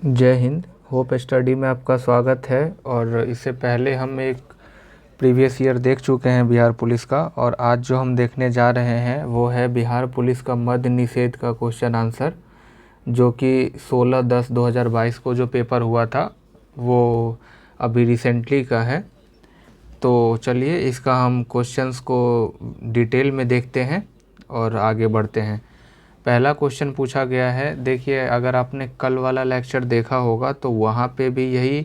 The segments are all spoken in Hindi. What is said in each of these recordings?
जय हिंद। होप स्टडी में आपका स्वागत है। और इससे पहले हम एक प्रीवियस ईयर देख चुके हैं बिहार पुलिस का, और आज जो हम देखने जा रहे हैं वो है बिहार पुलिस का मद्य निषेध का क्वेश्चन आंसर, जो कि 16/10/2022 को जो पेपर हुआ था वो अभी रिसेंटली का है। तो चलिए इसका हम क्वेश्चंस को डिटेल में देखते हैं और आगे बढ़ते हैं। पहला क्वेश्चन पूछा गया है, देखिए अगर आपने कल वाला लेक्चर देखा होगा तो वहाँ पे भी यही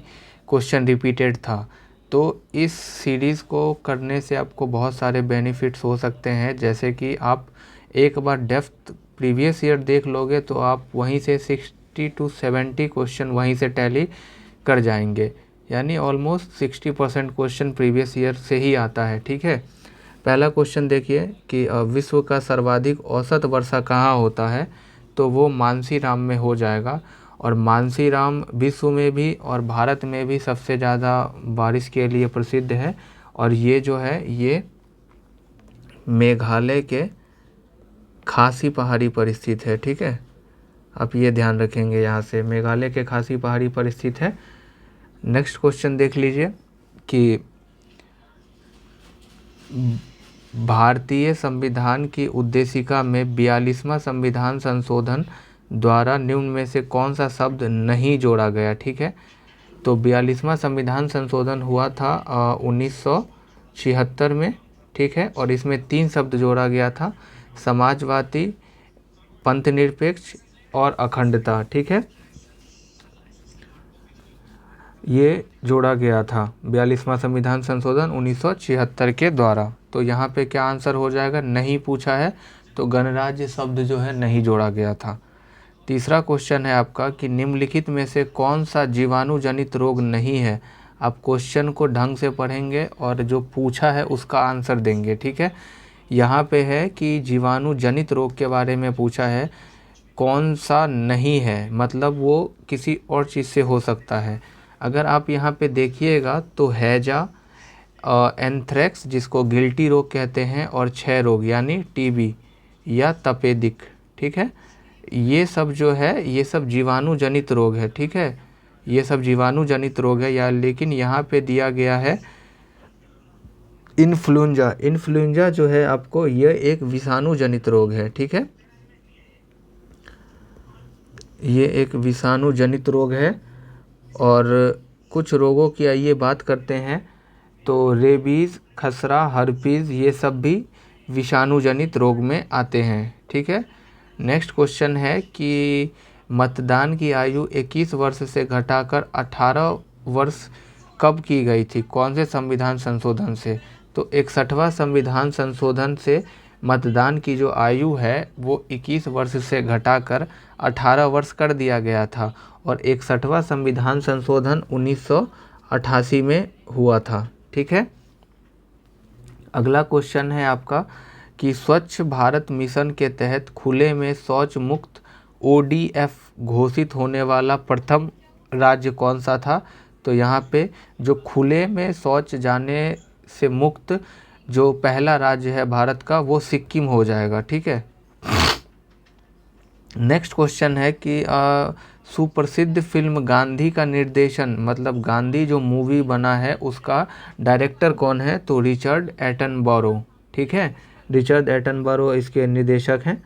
क्वेश्चन रिपीटेड था। तो इस सीरीज़ को करने से आपको बहुत सारे बेनिफिट्स हो सकते हैं, जैसे कि आप एक बार डेप्थ प्रीवियस ईयर देख लोगे तो आप वहीं से 60 to 70 क्वेश्चन वहीं से टैली कर जाएंगे, यानी ऑलमोस्ट 60% क्वेश्चन प्रीवियस ईयर से ही आता है। ठीक है, पहला क्वेश्चन देखिए कि विश्व का सर्वाधिक औसत वर्षा कहाँ होता है, तो वो मानसीराम में हो जाएगा। और मानसीराम विश्व में भी और भारत में भी सबसे ज़्यादा बारिश के लिए प्रसिद्ध है, और ये जो है ये मेघालय के खासी पहाड़ी पर स्थित है। ठीक है, आप ये ध्यान रखेंगे, यहाँ से मेघालय के खासी पहाड़ी पर स्थित है। नेक्स्ट क्वेश्चन देख लीजिए कि भारतीय संविधान की उद्देशिका में 42वां संविधान संशोधन द्वारा निम्न में से कौन सा शब्द नहीं जोड़ा गया। ठीक है, तो 42वां संविधान संशोधन हुआ था 1976 में। ठीक है, और इसमें 3 शब्द जोड़ा गया था, समाजवादी, पंथनिरपेक्ष और अखंडता। ठीक है, ये जोड़ा गया था 42वां संविधान संशोधन 1976 के द्वारा। तो यहाँ पे क्या आंसर हो जाएगा, नहीं पूछा है तो गणराज्य शब्द जो है नहीं जोड़ा गया था। तीसरा क्वेश्चन है आपका कि निम्नलिखित में से कौन सा जीवाणु जनित रोग नहीं है। आप क्वेश्चन को ढंग से पढ़ेंगे और जो पूछा है उसका आंसर देंगे। ठीक है, यहाँ पे है कि जीवाणु जनित रोग के बारे में पूछा है, कौन सा नहीं है मतलब वो किसी और चीज़ से हो सकता है। अगर आप यहाँ पे देखिएगा तो हैजा, एंथ्रेक्स जिसको गिल्टी रोग कहते हैं, और क्षय रोग यानी टीबी या तपेदिक। ठीक है, ये सब जो है ये सब जीवाणु जनित रोग है। ठीक है, ये सब जीवाणु जनित रोग है या, लेकिन यहाँ पे दिया गया है इन्फ्लुएंजा। इन्फ्लुएंजा जो है आपको ये एक विषाणु जनित रोग है। ठीक है, ये एक विषाणु जनित रोग है। और कुछ रोगों की आइए बात करते हैं, तो रेबीज़, खसरा, हर्पीज़ ये सब भी विषाणु जनित रोग में आते हैं। ठीक है, नेक्स्ट क्वेश्चन है कि मतदान की आयु 21 वर्ष से घटाकर 18 वर्ष कब की गई थी, कौन से संविधान संशोधन से। तो 61वां संविधान संशोधन से मतदान की जो आयु है वो 21 वर्ष से घटाकर 18 वर्ष कर दिया गया था, और 61वां संविधान संशोधन 1988 में हुआ था। ठीक है, अगला क्वेश्चन है आपका कि स्वच्छ भारत मिशन के तहत खुले में शौच मुक्त ODF घोषित होने वाला प्रथम राज्य कौन सा था। तो यहाँ पे जो खुले में शौच जाने से मुक्त जो पहला राज्य है भारत का वो सिक्किम हो जाएगा। ठीक है, नेक्स्ट क्वेश्चन है कि सुप्रसिद्ध फिल्म गांधी का निर्देशन, मतलब गांधी जो मूवी बना है उसका डायरेक्टर कौन है, तो रिचर्ड एटनबरो। ठीक है, रिचर्ड एटनबरो इसके निर्देशक हैं।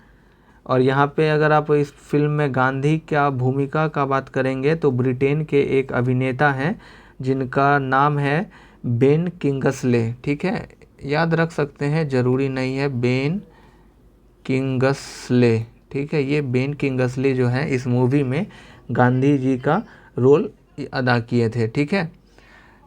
और यहाँ पे अगर आप इस फिल्म में गांधी क्या भूमिका का बात करेंगे तो ब्रिटेन के एक अभिनेता हैं जिनका नाम है बेन किंग्सले। ठीक है, याद रख सकते हैं, ज़रूरी नहीं है, बेन किंग्सले। ठीक है, ये बेन किंग्सले जो है इस मूवी में गांधी जी का रोल अदा किए थे। ठीक है,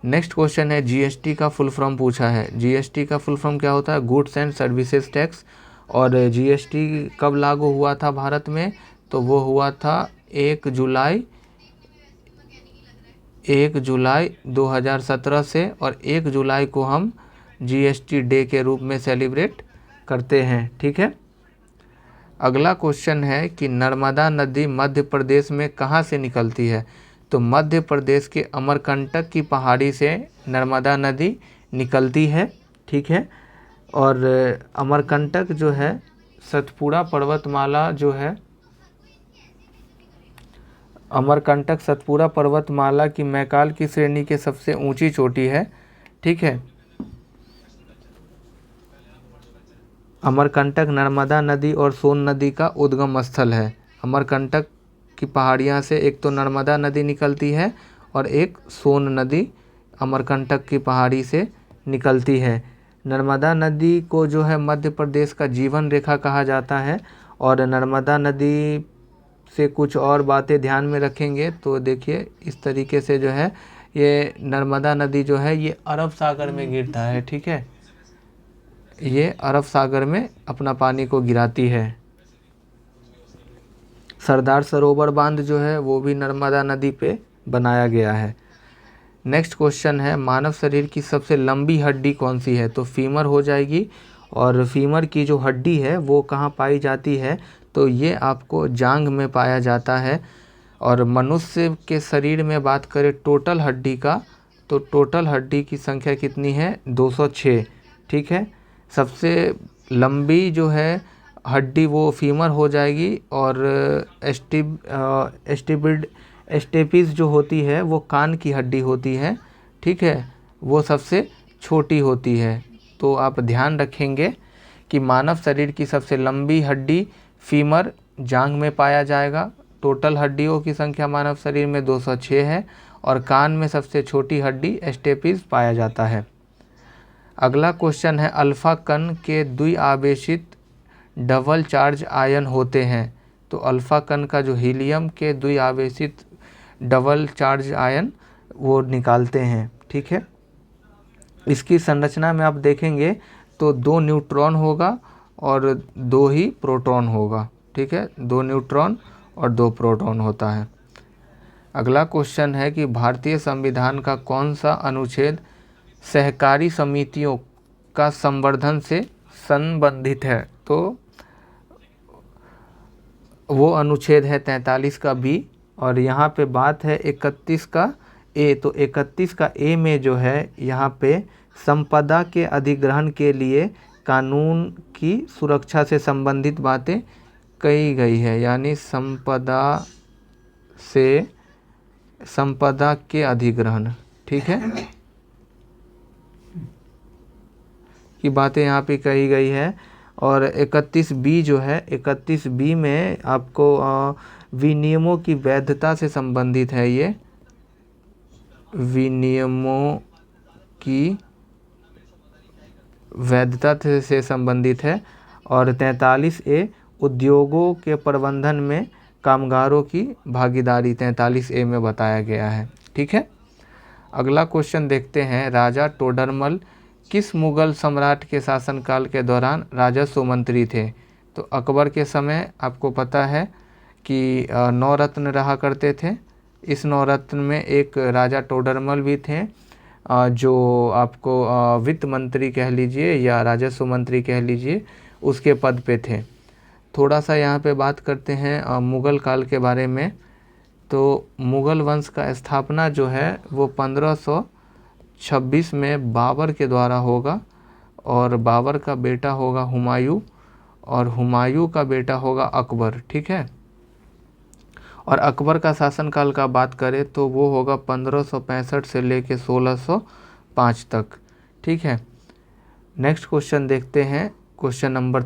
नेक्स्ट क्वेश्चन है GST का फुल फॉर्म पूछा है। GST का फुल फॉर्म क्या होता है, गुड्स एंड सर्विसेज टैक्स। और GST कब लागू हुआ था भारत में, तो वो हुआ था 1 जुलाई 2017 से, और 1 जुलाई को हम GST डे के रूप में सेलिब्रेट करते हैं। ठीक है, अगला क्वेश्चन है कि नर्मदा नदी मध्य प्रदेश में कहाँ से निकलती है। तो मध्य प्रदेश के अमरकंटक की पहाड़ी से नर्मदा नदी निकलती है। ठीक है, और अमरकंटक जो है सतपुड़ा पर्वतमाला जो है अमरकंटक सतपुरा पर्वतमाला की मैकाल की श्रेणी के सबसे ऊंची चोटी है। ठीक है, अमरकंटक नर्मदा नदी और सोन नदी का उद्गम स्थल है। अमरकंटक की पहाड़ियाँ से एक तो नर्मदा नदी निकलती है और एक सोन नदी अमरकंटक की पहाड़ी से निकलती है। नर्मदा नदी को जो है मध्य प्रदेश का जीवन रेखा कहा जाता है। और नर्मदा नदी से कुछ और बातें ध्यान में रखेंगे तो देखिए इस तरीके से जो है ये नर्मदा नदी जो है ये अरब सागर में गिरता है। ठीक है, ये अरब सागर में अपना पानी को गिराती है। सरदार सरोवर बांध जो है वो भी नर्मदा नदी पे बनाया गया है। नेक्स्ट क्वेश्चन है, मानव शरीर की सबसे लंबी हड्डी कौन सी है? तो फीमर हो जाएगी। और फीमर की जो हड्डी है वो कहाँ पाई जाती है? तो ये आपको जांघ में पाया जाता है। और मनुष्य के शरीर में बात करें टोटल हड्डी का, तो टोटल हड्डी की संख्या कितनी है? 206। ठीक है, सबसे लंबी जो है हड्डी वो फीमर हो जाएगी। और एस्टेपिस जो होती है वो कान की हड्डी होती है। ठीक है, वो सबसे छोटी होती है। तो आप ध्यान रखेंगे कि मानव शरीर की सबसे लंबी हड्डी फीमर जांघ में पाया जाएगा। टोटल हड्डियों की संख्या मानव शरीर में 206 है। और कान में सबसे छोटी हड्डी एस्टेपिस पाया जाता है। अगला क्वेश्चन है, अल्फा कण के द्विआवेशित डबल चार्ज आयन होते हैं। तो अल्फा कण का जो हीलियम के द्विआवेशित डबल चार्ज आयन वो निकालते हैं। ठीक है, इसकी संरचना में आप देखेंगे तो 2 न्यूट्रॉन होगा और 2 ही प्रोटॉन होगा। ठीक है, 2 न्यूट्रॉन और 2 प्रोटॉन होता है। अगला क्वेश्चन है कि भारतीय संविधान का कौन सा अनुच्छेद सहकारी समितियों का संवर्धन से संबंधित है? तो वो अनुच्छेद है 43 का बी। और यहाँ पे बात है 31 का ए। तो 31 का ए में जो है यहाँ पे संपदा के अधिग्रहण के लिए कानून की सुरक्षा से संबंधित बातें कही गई है। यानी संपदा के अधिग्रहण, ठीक है, की बातें यहाँ पे कही गई है। और 31 बी जो है, 31 बी में आपको विनियमों की वैधता से संबंधित है। ये विनियमों की वैधता से संबंधित है। और 43 ए उद्योगों के प्रबंधन में कामगारों की भागीदारी 43 ए में बताया गया है। ठीक है, अगला क्वेश्चन देखते हैं, राजा टोडरमल किस मुगल सम्राट के शासनकाल के दौरान राजस्व मंत्री थे? तो अकबर के समय आपको पता है कि 9 रत्न रहा करते थे। इस 9 रत्न में एक राजा टोडरमल भी थे जो आपको वित्त मंत्री कह लीजिए या राजस्व मंत्री कह लीजिए, उसके पद पे थे। थोड़ा सा यहाँ पे बात करते हैं मुग़ल काल के बारे में। तो मुग़ल वंश का स्थापना जो है वो 1526 में बाबर के द्वारा होगा। और बाबर का बेटा होगा हुमायूं और हुमायूं का बेटा होगा अकबर। ठीक है, और अकबर का शासनकाल का बात करें तो वो होगा 1565 से लेके 1605 तक। ठीक है, नेक्स्ट क्वेश्चन देखते हैं, क्वेश्चन नंबर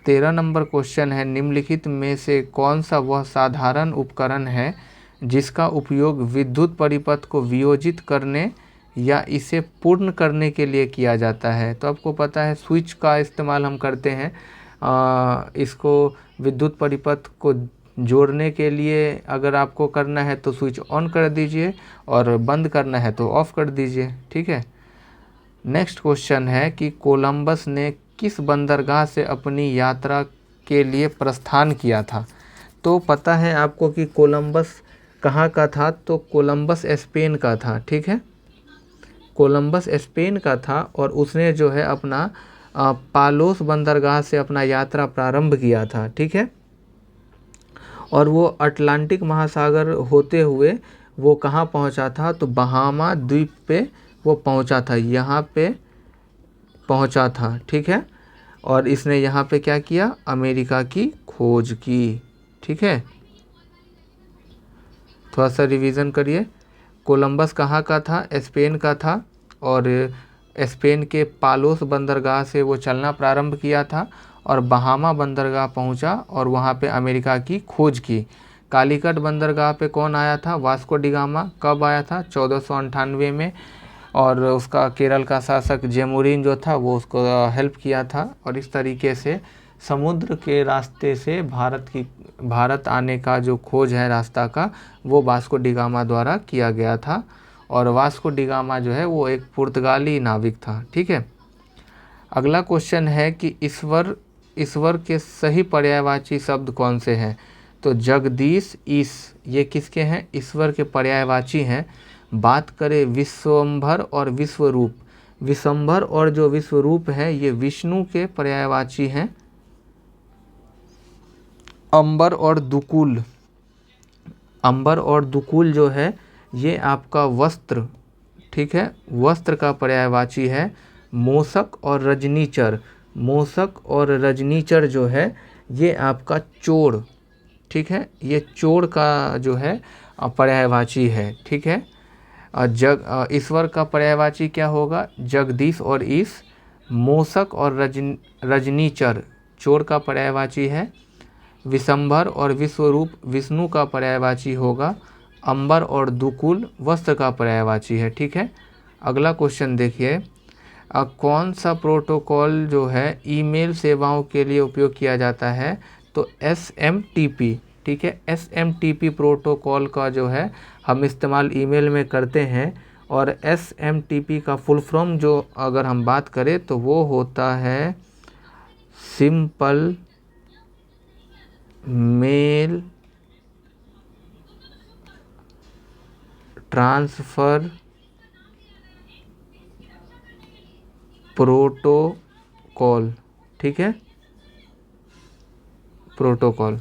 13 नंबर क्वेश्चन है, निम्नलिखित में से कौन सा वह साधारण उपकरण है जिसका उपयोग विद्युत परिपथ को वियोजित करने या इसे पूर्ण करने के लिए किया जाता है? तो आपको पता है स्विच का इस्तेमाल हम करते हैं। इसको विद्युत परिपथ को जोड़ने के लिए अगर आपको करना है तो स्विच ऑन कर दीजिए और बंद करना है तो ऑफ़ कर दीजिए। ठीक है, नेक्स्ट क्वेश्चन है कि कोलंबस ने किस बंदरगाह से अपनी यात्रा के लिए प्रस्थान किया था? तो पता है आपको कि कोलंबस कहाँ का था? तो कोलंबस स्पेन का था। ठीक है, कोलंबस स्पेन का था और उसने जो है अपना पालोस बंदरगाह से अपना यात्रा प्रारंभ किया था। ठीक है, और वो अटलांटिक महासागर होते हुए वो कहाँ पहुँचा था? तो बहामा द्वीप पे वो पहुँचा था, यहाँ पे पहुँचा था। ठीक है, और इसने यहाँ पे क्या किया? अमेरिका की खोज की। ठीक है, थोड़ा सा रिवीजन करिए। कोलंबस कहाँ का था? स्पेन का था, और स्पेन के पालोस बंदरगाह से वो चलना प्रारंभ किया था और बहामा बंदरगाह पहुंचा और वहां पे अमेरिका की खोज की। कालीकट बंदरगाह पे कौन आया था? Vasco da Gama. कब आया था? 1498 में। और उसका केरल का शासक जेमुरिन जो था वो उसको हेल्प किया था। और इस तरीके से समुद्र के रास्ते से भारत आने का जो खोज है रास्ता का, वो वास्को डिगामा द्वारा किया गया था। और वास्को डिगामा जो है वो एक पुर्तगाली नाविक था। ठीक है। अगला क्वेश्चन है कि ईश्वर के सही पर्यायवाची शब्द कौन से हैं? तो जगदीश, ईश, ये किसके हैं? ईश्वर के पर्यायवाची हैं। बात करें विश्वम्भर और विश्वरूप, विश्वम्भर और जो विश्वरूप है ये विष्णु के पर्यायवाची हैं। अंबर और दुकुल, अंबर और दुकुल जो है ये आपका वस्त्र, ठीक है, वस्त्र का पर्यायवाची है। मोसक और रजनीचर, मोसक और रजनीचर जो है ये आपका चोर, ठीक है, ये चोर का जो है पर्यायवाची है। ठीक है। ईश्वर का पर्यायवाची क्या होगा? जगदीश और ईश। मोसक और रजनीचर चोर का पर्यायवाची है। विशंभर और विश्वरूप विष्णु का पर्यायवाची होगा। अंबर और दुकुल वस्त्र का पर्यायवाची है। ठीक है। अगला क्वेश्चन देखिए, कौन सा प्रोटोकॉल जो है ईमेल सेवाओं के लिए उपयोग किया जाता है? तो SMTP, ठीक है, SMTP प्रोटोकॉल का जो है हम इस्तेमाल ईमेल में करते हैं। और SMTP का फुल फॉर्म जो अगर हम बात करें तो वो होता है सिंपल मेल ट्रांसफ़र प्रोटोकॉल। ठीक है, प्रोटोकॉल।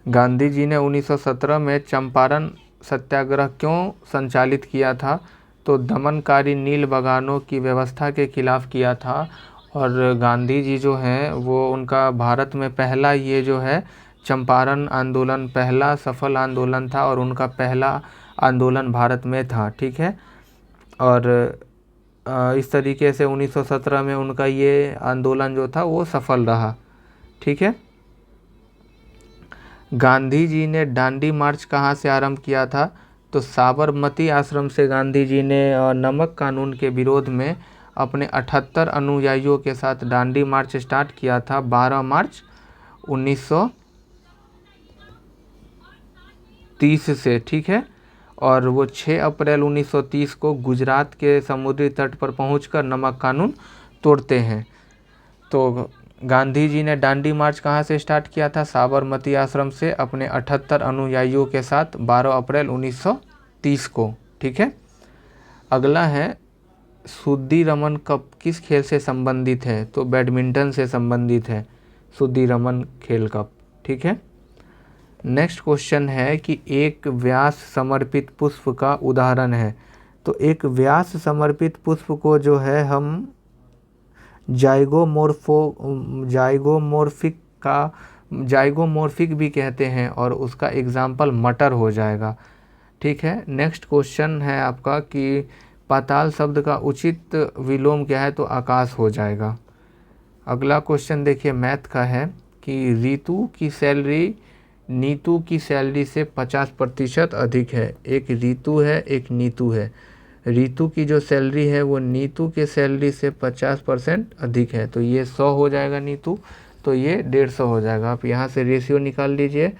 गांधी जी ने 1917 में चंपारण सत्याग्रह क्यों संचालित किया था? तो दमनकारी नील बगानों की व्यवस्था के खिलाफ किया था। और गांधी जी जो हैं वो उनका भारत में पहला ये जो है चंपारण आंदोलन पहला सफल आंदोलन था और उनका पहला आंदोलन भारत में था। ठीक है। और इस तरीके से 1917 में उनका ये आंदोलन जो था वो सफल रहा। ठीक है। गांधी जी ने दांडी मार्च कहाँ से आरंभ किया था? तो साबरमती आश्रम से गांधी जी ने नमक कानून के विरोध में अपने 78 अनुयायियों के साथ दांडी मार्च स्टार्ट किया था 12 मार्च 1930 से। ठीक है। और वो 6 अप्रैल 1930 को गुजरात के समुद्री तट पर पहुंचकर नमक कानून तोड़ते हैं। तो गांधी जी ने दांडी मार्च कहाँ से स्टार्ट किया था? साबरमती आश्रम से अपने 78 अनुयायियों के साथ 12 अप्रैल 1930 को। ठीक है। अगला है सुदीरमन कप किस खेल से संबंधित है? तो बैडमिंटन से संबंधित है सुदीरमन खेल कप। ठीक है। नेक्स्ट क्वेश्चन है कि एक व्यास समर्पित पुष्प का उदाहरण है। तो एक व्यास समर्पित पुष्प को जो है हम जाइगोमोर्फिक भी कहते हैं और उसका एग्जाम्पल मटर हो जाएगा। ठीक है। नेक्स्ट क्वेश्चन है आपका कि पाताल शब्द का उचित विलोम क्या है? तो आकाश हो जाएगा। अगला क्वेश्चन देखिए मैथ का है कि रीतू की सैलरी नीतू की सैलरी से 50% अधिक है। एक रीतू है, एक नीतू है। रीतू की जो सैलरी है वो नीतू के सैलरी से 50% अधिक है। तो ये 100 हो जाएगा नीतू, तो ये 150 हो जाएगा। आप यहाँ से रेशियो निकाल लीजिए,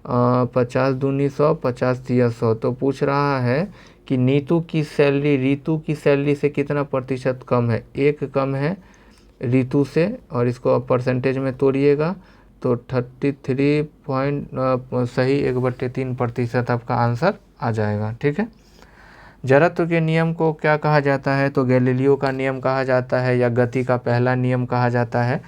50 दूनी 100, 50 तिया 100। तो पूछ रहा है कि नीतू की सैलरी रीतू की सैलरी से कितना प्रतिशत कम है? 1 कम है रीतू से, और इसको आप परसेंटेज में तोड़िएगा तो 33 सही 1/3% आपका आंसर आ जाएगा। ठीक है। जड़त्व के नियम को क्या कहा जाता है? तो गैलीलियो का नियम कहा जाता है या गति का पहला नियम कहा जाता है।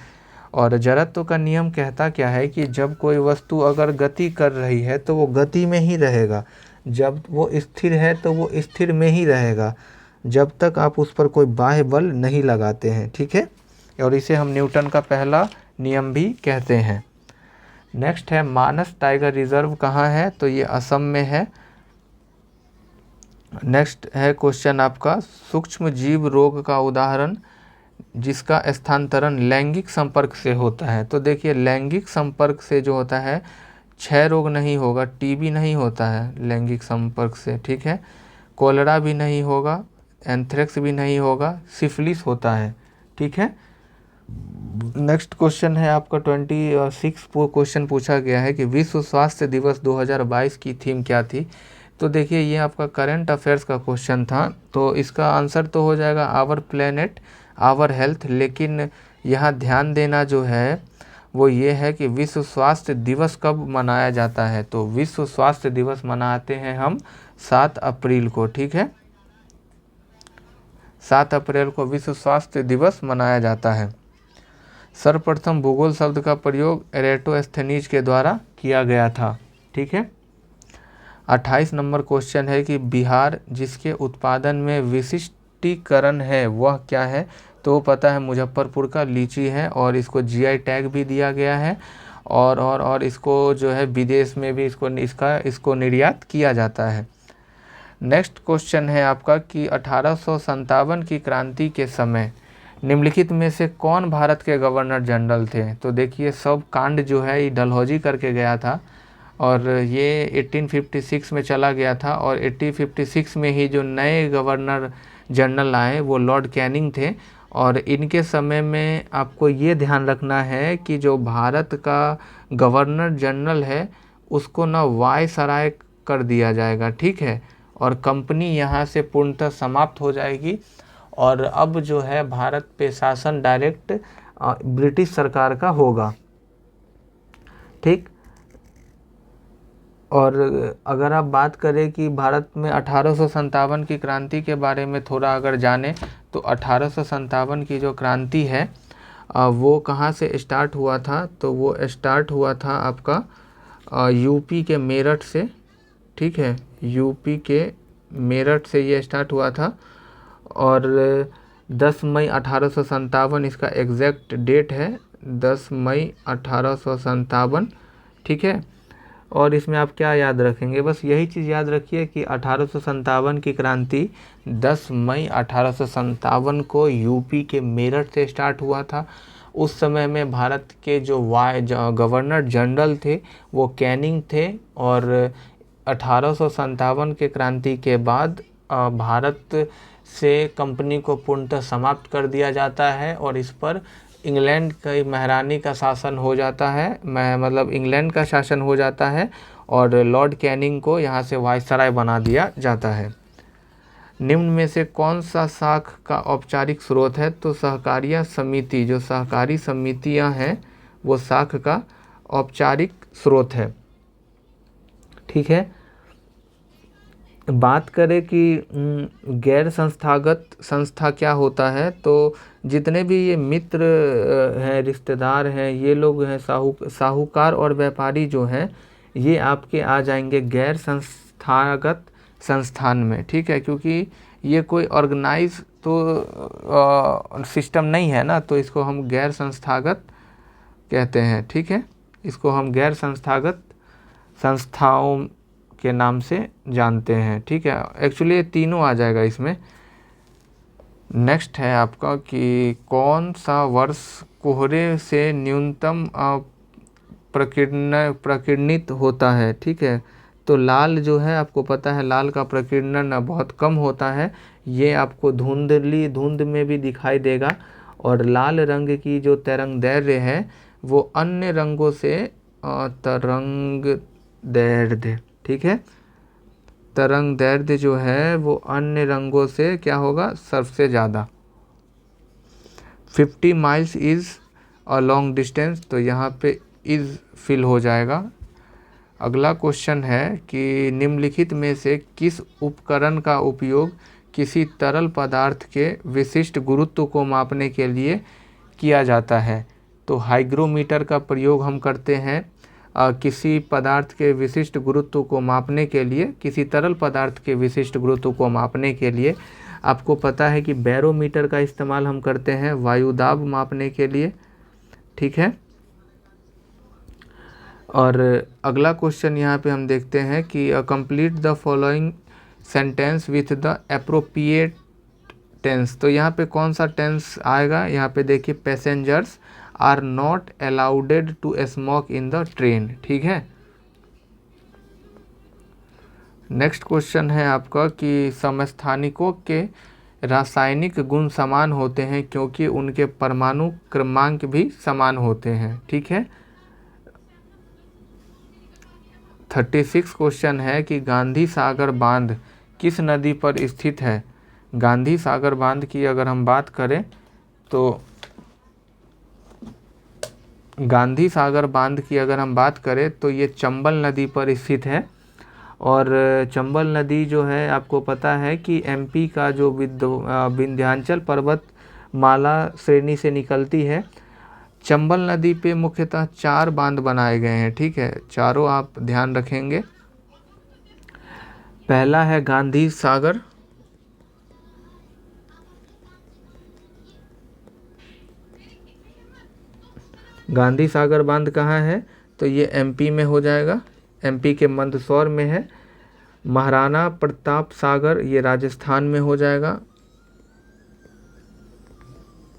और जड़त्व का नियम कहता क्या है कि जब कोई वस्तु अगर गति कर रही है तो वो गति में ही रहेगा, जब वो स्थिर है तो वो स्थिर में ही रहेगा, जब तक आप उस पर कोई बाह्य बल नहीं लगाते हैं। ठीक है। और इसे हम न्यूटन का पहला नियम भी कहते हैं। नेक्स्ट है मानस टाइगर रिजर्व कहाँ है, तो ये असम में है। नेक्स्ट है क्वेश्चन आपका, सूक्ष्म जीव रोग का उदाहरण जिसका स्थानांतरण लैंगिक संपर्क से होता है। तो देखिए लैंगिक संपर्क से जो होता है क्षय रोग नहीं होगा, टीबी नहीं होता है लैंगिक संपर्क से, ठीक है। कोलेरा भी नहीं होगा, एंथ्रेक्स भी नहीं होगा, सिफिलिस होता है, ठीक है। नेक्स्ट क्वेश्चन है आपका 26 क्वेश्चन पूछा गया है कि विश्व स्वास्थ्य दिवस 2022 की थीम क्या थी। तो देखिए ये आपका करंट अफेयर्स का क्वेश्चन था, तो इसका आंसर तो हो जाएगा आवर प्लेनेट आवर हेल्थ, लेकिन यहाँ ध्यान देना जो है वो ये है कि विश्व स्वास्थ्य दिवस कब मनाया जाता है। तो विश्व स्वास्थ्य दिवस मनाते हैं हम 7 अप्रैल को, ठीक है। 7 अप्रैल को विश्व स्वास्थ्य दिवस मनाया जाता है। सर्वप्रथम भूगोल शब्द का प्रयोग एरेटोस्थेनीज के द्वारा किया गया था, ठीक है। 28 नंबर क्वेश्चन है कि बिहार जिसके उत्पादन में विशिष्टीकरण है वह क्या है। तो पता है मुजफ्फरपुर का लीची है और इसको जीआई टैग भी दिया गया है और इसको जो है विदेश में भी इसको निर्यात किया जाता है। नेक्स्ट क्वेश्चन है आपका कि 1857 की क्रांति के समय निम्नलिखित में से कौन भारत के गवर्नर जनरल थे। तो देखिए सब कांड जो है ये डलहौजी करके गया था और ये 1856 में चला गया था और 1856 में ही जो नए गवर्नर जनरल आए वो लॉर्ड कैनिंग थे। और इनके समय में आपको ये ध्यान रखना है कि जो भारत का गवर्नर जनरल है उसको ना वायसराय कर दिया जाएगा, ठीक है। और कंपनी यहाँ से पूर्णतः समाप्त हो जाएगी और अब जो है भारत पे शासन डायरेक्ट ब्रिटिश सरकार का होगा, ठीक। और अगर आप बात करें कि भारत में 1857 की क्रांति के बारे में थोड़ा अगर जाने तो 1857 की जो क्रांति है वो कहाँ से स्टार्ट हुआ था। तो वो स्टार्ट हुआ था आपका यूपी के मेरठ से, ठीक है। यूपी के मेरठ से ये स्टार्ट हुआ था और 10 मई 1857 इसका एग्जैक्ट डेट है, 10 मई 1857, ठीक है। और इसमें आप क्या याद रखेंगे, बस यही चीज़ याद रखिए कि 1857 की क्रांति 10 मई 1857 को यूपी के मेरठ से स्टार्ट हुआ था। उस समय में भारत के जो गवर्नर जनरल थे वो कैनिंग थे और 1857 के क्रांति के बाद भारत से कंपनी को पूर्णतः समाप्त कर दिया जाता है और इस पर इंग्लैंड की महारानी का शासन हो जाता है, मतलब इंग्लैंड का शासन हो जाता है और लॉर्ड कैनिंग को यहाँ से वायसराय बना दिया जाता है। निम्न में से कौन सा शाख का औपचारिक स्रोत है। तो सहकारिता समिति, जो सहकारी समितियाँ हैं वो शाख का औपचारिक स्रोत है, ठीक है। बात करें कि गैर संस्थागत संस्था क्या होता है, तो जितने भी ये मित्र हैं, रिश्तेदार हैं, ये लोग हैं, साहूकार और व्यापारी जो हैं ये आपके आ जाएंगे गैर संस्थागत संस्थान में, ठीक है। क्योंकि ये कोई ऑर्गेनाइज तो सिस्टम नहीं है ना, तो इसको हम गैर संस्थागत कहते हैं, ठीक है। इसको हम गैर संस्थागत संस्थाओं के नाम से जानते हैं, ठीक है। एक्चुअली ये तीनों आ जाएगा इसमें। नेक्स्ट है आपका कि कौन सा वर्ष कोहरे से न्यूनतम प्रकीर्णित होता है, ठीक है। तो लाल जो है आपको पता है लाल का प्रकीर्णन बहुत कम होता है, ये आपको धुंध में भी दिखाई देगा और लाल रंग की जो तरंगदैर्घ्य है वो अन्य रंगों से तरंगदैर्घ्य, ठीक है। तरंगदैर्घ्य जो है वो अन्य रंगों से क्या होगा, सबसे ज़्यादा। 50 miles is a long distance, तो यहाँ पे इज़ फिल हो जाएगा। अगला क्वेश्चन है कि निम्नलिखित में से किस उपकरण का उपयोग किसी तरल पदार्थ के विशिष्ट गुरुत्व को मापने के लिए किया जाता है। तो हाइग्रोमीटर का प्रयोग हम करते हैं किसी पदार्थ के विशिष्ट गुरुत्व को मापने के लिए, किसी तरल पदार्थ के विशिष्ट गुरुत्व को मापने के लिए। आपको पता है कि बैरोमीटर का इस्तेमाल हम करते हैं वायुदाब मापने के लिए, ठीक है। और अगला क्वेश्चन यहाँ पे हम देखते हैं कि complete the following sentence with the appropriate tense. तो यहाँ पे कौन सा टेंस आएगा, यहाँ पे देखिए passengers are not allowed to smoke in the train, ठीक है। नेक्स्ट क्वेश्चन है आपका कि समस्थानिकों के रासायनिक गुण समान होते हैं क्योंकि उनके परमाणु क्रमांक भी समान होते हैं, ठीक है। 36 क्वेश्चन है कि गांधी सागर बांध किस नदी पर स्थित है। गांधी सागर बांध की अगर हम बात करें तो गांधी सागर बांध की अगर हम बात करें तो ये चंबल नदी पर स्थित है। और चंबल नदी जो है आपको पता है कि एमपी का जो विंध्याचल पर्वत माला श्रेणी से निकलती है। चंबल नदी पे मुख्यतः 4 बांध बनाए गए हैं, ठीक है। चारों आप ध्यान रखेंगे। पहला है गांधी सागर, गांधी सागर बांध कहाँ है तो ये एमपी में हो जाएगा, एमपी के मंदसौर में है। महाराणा प्रताप सागर ये राजस्थान में हो जाएगा,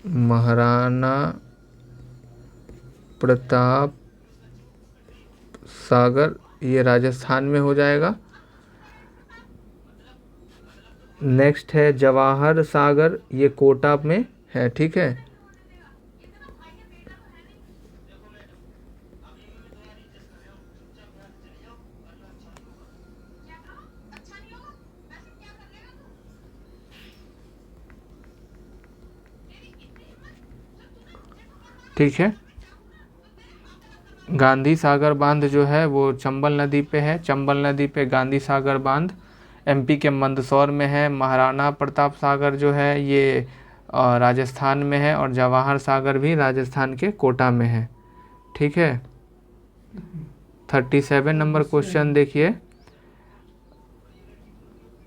महाराणा प्रताप सागर ये राजस्थान में हो जाएगा। नेक्स्ट है जवाहर सागर, ये कोटा में है, ठीक है। ठीक है, गांधी सागर बांध जो है वो चंबल नदी पे है, चंबल नदी पे गांधी सागर बांध एमपी के मंदसौर में है। महाराणा प्रताप सागर जो है ये राजस्थान में है और जवाहर सागर भी राजस्थान के कोटा में है, ठीक है। 37 नंबर क्वेश्चन देखिए,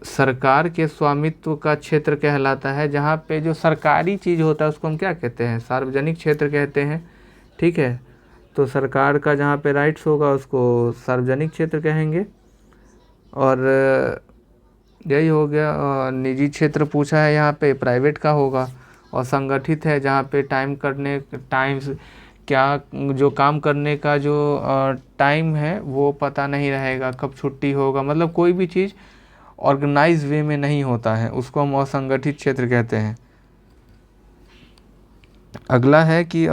सरकार के स्वामित्व का क्षेत्र कहलाता है, जहाँ पे जो सरकारी चीज़ होता है उसको हम क्या कहते हैं, सार्वजनिक क्षेत्र कहते हैं, ठीक है। तो सरकार का जहाँ पे राइट्स होगा उसको सार्वजनिक क्षेत्र कहेंगे। और यही हो गया। निजी क्षेत्र पूछा है, यहाँ पे प्राइवेट का होगा। और संगठित है जहाँ पे टाइम्स क्या जो काम करने का जो टाइम है वो पता नहीं रहेगा, कब छुट्टी होगा, मतलब कोई भी चीज़ ऑर्गेनाइज वे में नहीं होता है, उसको हम असंगठित क्षेत्र कहते हैं। अगला है कि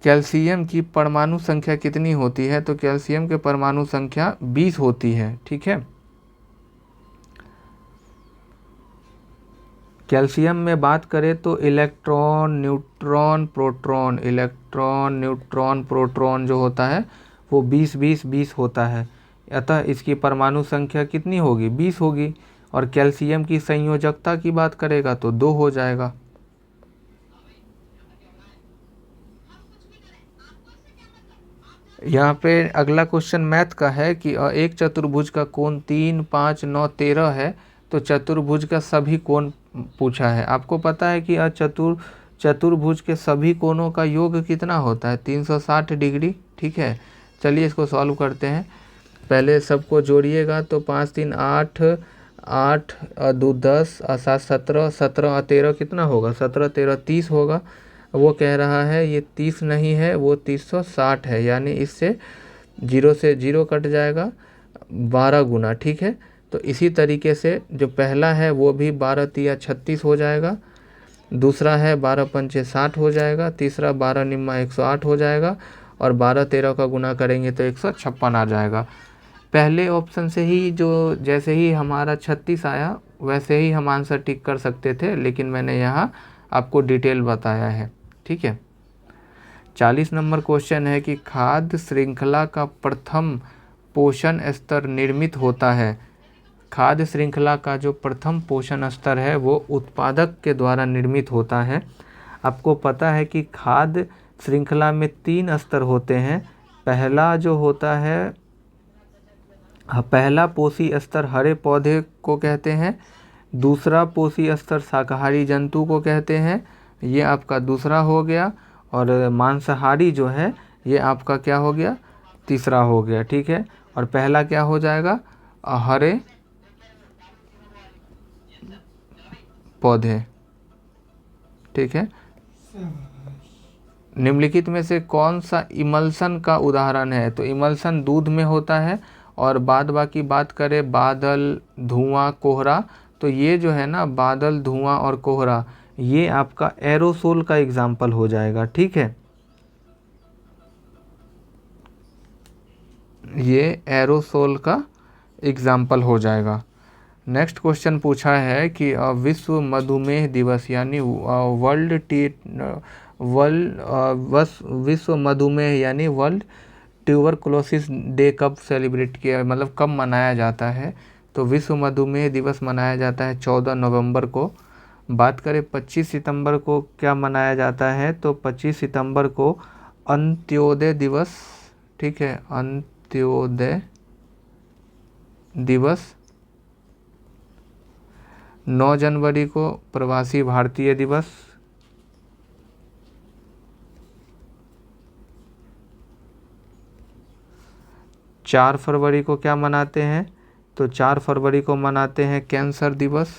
कैल्शियम की परमाणु संख्या कितनी होती है। तो कैल्शियम के परमाणु संख्या 20 होती है, ठीक है। कैल्शियम में बात करें तो इलेक्ट्रॉन न्यूट्रॉन प्रोटॉन जो होता है वो 20-20-20 होता है। अतः इसकी परमाणु संख्या कितनी होगी, 20 होगी। और कैल्शियम की संयोजकता की बात करेगा तो 2 हो जाएगा। यहाँ पे अगला क्वेश्चन मैथ का है कि एक चतुर्भुज का कोण 3, 5, 9, 13 है। तो चतुर्भुज का सभी कोण पूछा है। आपको पता है कि चतुर्भुज के सभी कोणों का योग कितना होता है, 360 डिग्री, ठीक है। चलिए इसको सॉल्व करते हैं। पहले सबको जोड़िएगा तो 5 3 8, 8 2 10, 7 17, 17 13 कितना होगा, 17 13 30 होगा। वो कह रहा है ये 30 नहीं है, वो 360 है, यानी इससे 0 से 0 कट जाएगा, 12 गुना, ठीक है। तो इसी तरीके से जो पहला है वो भी 12 तिया 36 हो जाएगा, दूसरा है 12 पंचे 60 हो जाएगा, तीसरा 12 निम्मा 108 हो जाएगा, और 12 13 का गुना करेंगे तो 156 आ जाएगा। पहले ऑप्शन से ही जो जैसे ही हमारा 36 आया वैसे ही हम आंसर टिक कर सकते थे, लेकिन मैंने यहाँ आपको डिटेल बताया है, ठीक है। 40 नंबर क्वेश्चन है कि खाद्य श्रृंखला का प्रथम पोषण स्तर निर्मित होता है। खाद्य श्रृंखला का जो प्रथम पोषण स्तर है वो उत्पादक के द्वारा निर्मित होता है। आपको पता है कि खाद्य श्रृंखला में 3 स्तर होते हैं। पहला जो होता है, पहला पोषी स्तर हरे पौधे को कहते हैं, दूसरा पोषी स्तर शाकाहारी जंतु को कहते हैं, ये आपका दूसरा हो गया। और मांसाहारी जो है ये आपका क्या हो गया, तीसरा हो गया, ठीक है। और पहला क्या हो जाएगा, हरे पौधे, ठीक है। निम्नलिखित में से कौन सा इमल्सन का उदाहरण है, तो इमल्सन दूध में होता है। और बाद बाकी बात करें बादल, धुआं, कोहरा, तो ये जो है ना बादल, धुआं और कोहरा, ये आपका एरोसोल का एग्जाम्पल हो जाएगा, ठीक है। ये एरोसोल का एग्जाम्पल हो जाएगा। नेक्स्ट क्वेश्चन पूछा है कि विश्व मधुमेह दिवस यानी विश्व मधुमेह यानी वर्ल्ड ट्यूबरकुलोसिस डे कब सेलिब्रेट किया, मतलब कब मनाया जाता है। तो विश्व मधुमेह दिवस मनाया जाता है 14 नवंबर को। बात करें 25 सितंबर को क्या मनाया जाता है, तो 25 सितंबर को अंत्योदय दिवस, ठीक है, अंत्योदय दिवस। 9 जनवरी को प्रवासी भारतीय दिवस। 4 फरवरी को क्या मनाते हैं, तो 4 फरवरी को मनाते हैं कैंसर दिवस,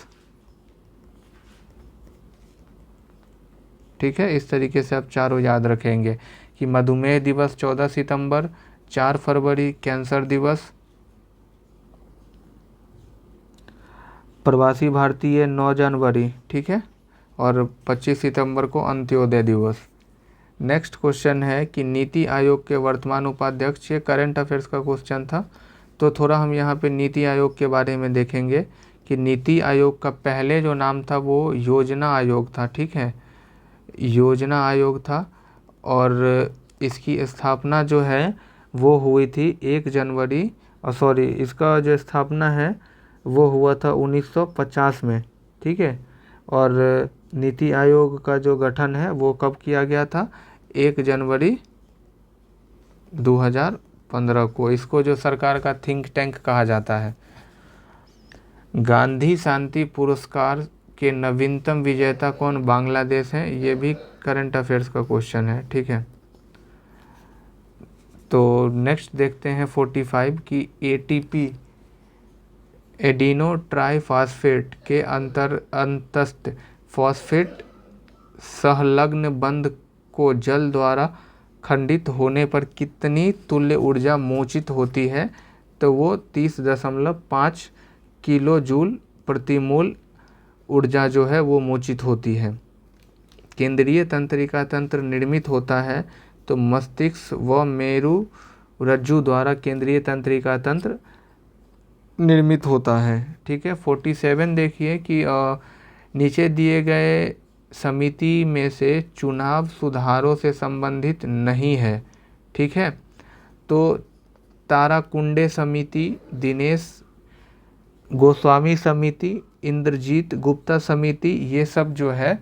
ठीक है। इस तरीके से आप चारों याद रखेंगे कि मधुमेह दिवस 14 सितंबर, 4 फरवरी कैंसर दिवस, प्रवासी भारतीय 9 जनवरी, ठीक है, और 25 सितंबर को अंत्योदय दिवस। नेक्स्ट क्वेश्चन है कि नीति आयोग के वर्तमान उपाध्यक्ष, ये करंट अफेयर्स का क्वेश्चन था, तो थोड़ा हम यहाँ पे नीति आयोग के बारे में देखेंगे कि नीति आयोग का पहले जो नाम था वो योजना आयोग था, ठीक है, योजना आयोग था। और इसकी स्थापना जो है वो हुई थी 1 जनवरी, सॉरी, इसका जो स्थापना है वो हुआ था 1950 में, ठीक है। और नीति आयोग का जो गठन है वो कब किया गया था, 1 जनवरी 2015 को। इसको जो सरकार का थिंक टैंक कहा जाता है। गांधी शांति पुरस्कार के नवीनतम विजेता कौन, बांग्लादेश हैं, ये भी करंट अफेयर्स का क्वेश्चन है, ठीक है। तो नेक्स्ट देखते हैं 45 की एटीपी एडिनो ट्राइफॉस्फेट के अंतस्थ फॉस्फेट संलग्न बंध को जल द्वारा खंडित होने पर कितनी तुल्य ऊर्जा मोचित होती है, तो वो 30.5 किलो जूल प्रति मोल ऊर्जा जो है वो मोचित होती है। केंद्रीय तंत्रिका तंत्र निर्मित होता है, तो मस्तिष्क व मेरु रज्जु द्वारा केंद्रीय तंत्रिका तंत्र निर्मित होता है, ठीक है। 47 देखिए कि नीचे दिए गए समिति में से चुनाव सुधारों से संबंधित नहीं है, ठीक है। तो ताराकुंडे समिति, दिनेश गोस्वामी समिति, इंद्रजीत गुप्ता समिति, ये सब जो है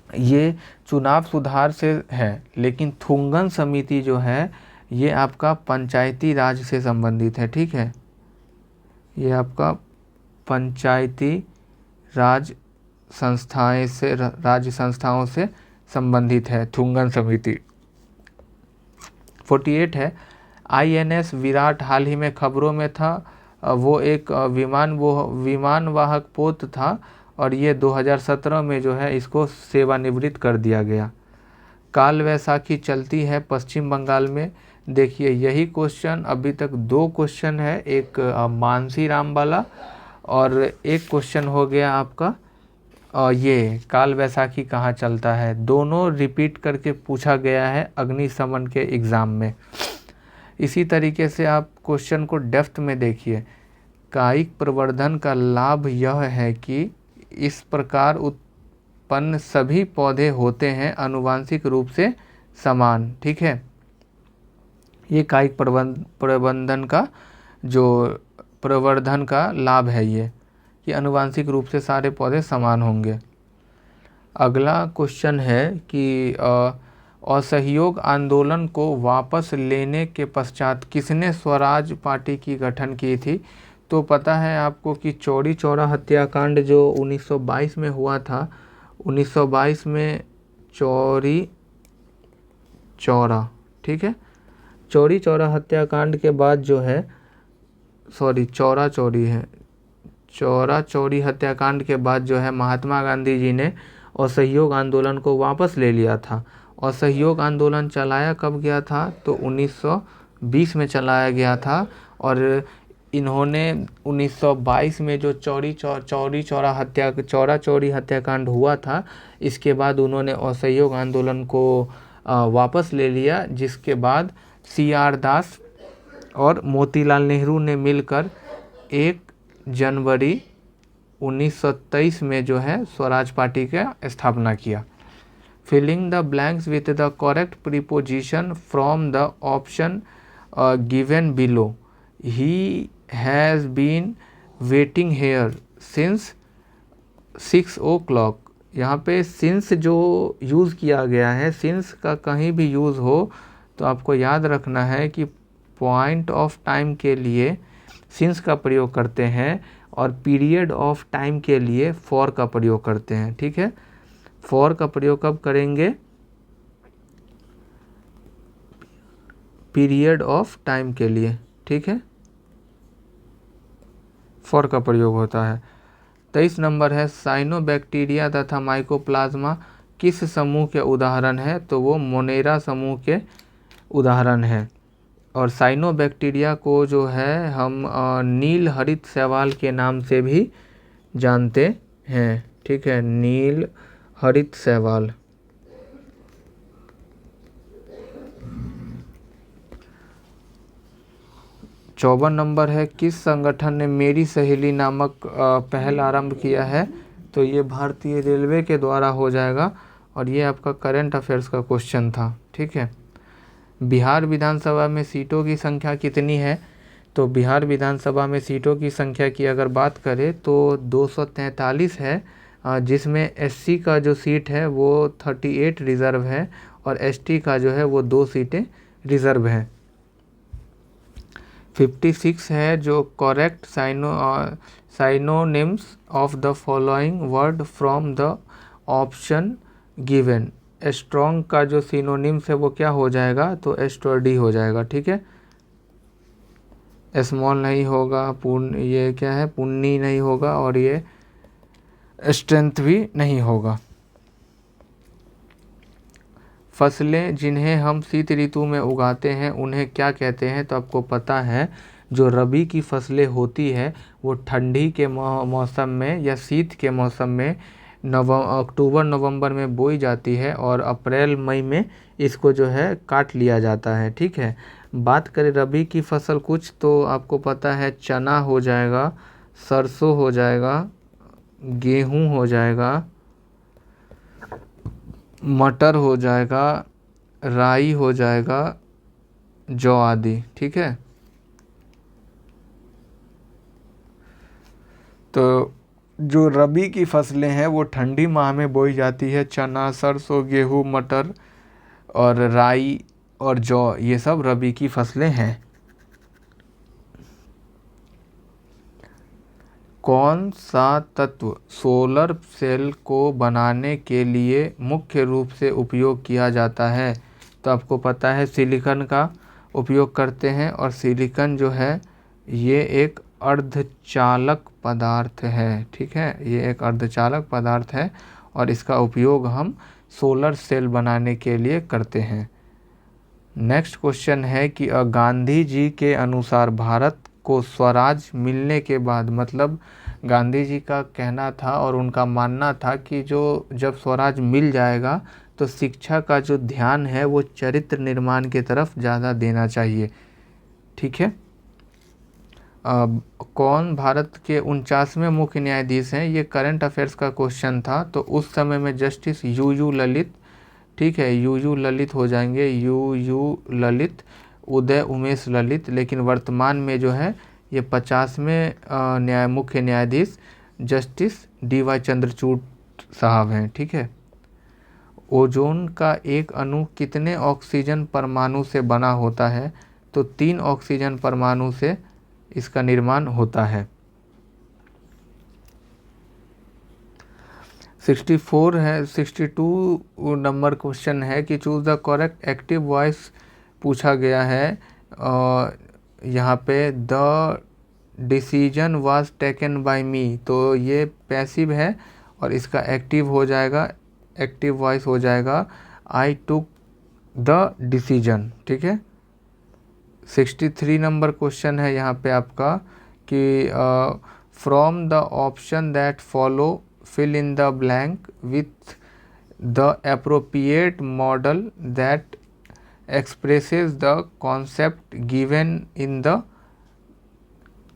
ये चुनाव सुधार से है। लेकिन थुंगन समिति जो है ये आपका पंचायती राज से संबंधित है, ठीक है। ये आपका पंचायती राज राज्य संस्थाओं से संबंधित है थुंगन समिति। 48 है INS विराट हाल ही में खबरों में था। वो एक विमान वाहक पोत था और ये 2017 में जो है इसको सेवानिवृत्त कर दिया गया। काल वैसाखी चलती है पश्चिम बंगाल में। देखिए यही क्वेश्चन अभी तक 2 क्वेश्चन है, एक मानसी राम वाला और एक क्वेश्चन हो गया आपका ये काल वैसाखी कहाँ चलता है। दोनों रिपीट करके पूछा गया है अग्निशमन के एग्ज़ाम में। इसी तरीके से आप क्वेश्चन को डेप्थ में देखिए। कायिक प्रवर्धन का लाभ यह है कि इस प्रकार उत्पन्न सभी पौधे होते हैं आनुवांशिक रूप से समान, ठीक है। ये कायिक प्रवर्धन का जो प्रवर्धन का लाभ है ये कि आनुवांशिक रूप से सारे पौधे समान होंगे। अगला क्वेश्चन है कि असहयोग आंदोलन को वापस लेने के पश्चात किसने स्वराज पार्टी की गठन की थी। तो पता है आपको कि चौरी चौरा हत्याकांड जो 1922 में हुआ था, 1922 में चौरी चौरा, ठीक है। चौरी चौरा हत्याकांड के बाद जो है, सॉरी चौरा चौरी है, चौरा चौरी हत्याकांड के बाद जो है महात्मा गांधी जी ने असहयोग आंदोलन को वापस ले लिया था। असहयोग आंदोलन चलाया कब गया था, तो 1920 में चलाया गया था। और इन्होंने 1922 में जो चौरा चौरी हत्याकांड हुआ था, इसके बाद उन्होंने असहयोग आंदोलन को वापस ले लिया, जिसके बाद CR दास और मोतीलाल नेहरू ने मिलकर 1 जनवरी 1923 में जो है स्वराज पार्टी का स्थापना किया। Filling the blanks with the correct preposition from the option given below. He has been waiting here since 6 o'clock। यहाँ पे सिंस जो यूज़ किया गया है, सिंस का कहीं भी यूज़ हो तो आपको याद रखना है कि पॉइंट ऑफ टाइम के लिए सिंस का प्रयोग करते हैं और पीरियड ऑफ टाइम के लिए फॉर का प्रयोग करते हैं, ठीक है। फॉर का प्रयोग कब करेंगे, पीरियड ऑफ टाइम के लिए, ठीक है, फॉर का प्रयोग होता है। 23 नंबर है, साइनोबैक्टीरिया तथा माइकोप्लाज्मा किस समूह के उदाहरण है, तो वो मोनेरा समूह के उदाहरण है। और साइनोबैक्टीरिया को जो है हम नील हरित शैवाल के नाम से भी जानते हैं, ठीक है, नील हरित शैवाल। चौवन नंबर है, किस संगठन ने मेरी सहेली नामक पहल आरंभ किया है, तो ये भारतीय रेलवे के द्वारा हो जाएगा। और ये आपका करंट अफेयर्स का क्वेश्चन था, ठीक है। बिहार विधानसभा में सीटों की संख्या कितनी है, तो बिहार विधानसभा में सीटों की संख्या की अगर बात करें तो 243 है, जिसमें SC का जो सीट है वो 38 रिज़र्व है और ST का जो है वो 2 सीटें रिज़र्व हैं। 56 है, जो correct synonyms of the following word from the option given. Strong का जो सिनोनिम्स है वो क्या हो जाएगा, तो स्टर्डी हो जाएगा, ठीक है। स्मॉल नहीं होगा, ये क्या है, पुन्नी नहीं होगा, और ये स्ट्रेंथ भी नहीं होगा। फसलें जिन्हें हम शीत ऋतु में उगाते हैं उन्हें क्या कहते हैं, तो आपको पता है जो रबी की फसलें होती है वो ठंडी के मौसम में या शीत के मौसम में अक्टूबर नवंबर में बोई जाती है और अप्रैल मई में इसको जो है काट लिया जाता है, ठीक है। बात करें रबी की फसल कुछ, तो आपको पता है चना हो जाएगा, सरसों हो जाएगा, गेहूं हो जाएगा, मटर हो जाएगा, राई हो जाएगा, जौ आदि, ठीक है। तो जो रबी की फसलें हैं वो ठंडी माह में बोई जाती है, चना, सरसों, गेहूँ, मटर और राई और जौ, ये सब रबी की फसलें हैं। कौन सा तत्व सोलर सेल को बनाने के लिए मुख्य रूप से उपयोग किया जाता है, तो आपको पता है सिलिकॉन का उपयोग करते हैं। और सिलिकॉन जो है ये एक अर्धचालक पदार्थ है, ठीक है, ये एक अर्धचालक पदार्थ है और इसका उपयोग हम सोलर सेल बनाने के लिए करते हैं। नेक्स्ट क्वेश्चन है कि गांधी जी के अनुसार भारत को स्वराज मिलने के बाद, मतलब गांधी जी का कहना था और उनका मानना था कि जो जब स्वराज मिल जाएगा तो शिक्षा का जो ध्यान है वो चरित्र निर्माण की तरफ ज़्यादा देना चाहिए, ठीक है। कौन भारत के 49वें मुख्य न्यायाधीश हैं, ये करंट अफेयर्स का क्वेश्चन था। तो उस समय में जस्टिस यू ललित, ठीक है, यू ललित हो जाएंगे, यू ललित, उदय उमेश ललित। लेकिन वर्तमान में जो है ये 50वें मुख्य न्यायाधीश जस्टिस DY चंद्रचूड़ साहब हैं, ठीक है। ओजोन का एक अणु कितने ऑक्सीजन परमाणु से बना होता है, तो 3 ऑक्सीजन परमाणु से इसका निर्माण होता है। 62 नंबर क्वेश्चन है कि choose the correct active voice पूछा गया है यहाँ पे the decision was taken by me, तो ये पैसिव है और इसका एक्टिव हो जाएगा, एक्टिव वॉइस हो जाएगा आई टुक द डिसीजन। ठीक है। 63 नंबर क्वेश्चन है यहाँ पे आपका कि from the option that follow fill in the blank with the appropriate modal that expresses the concept given in the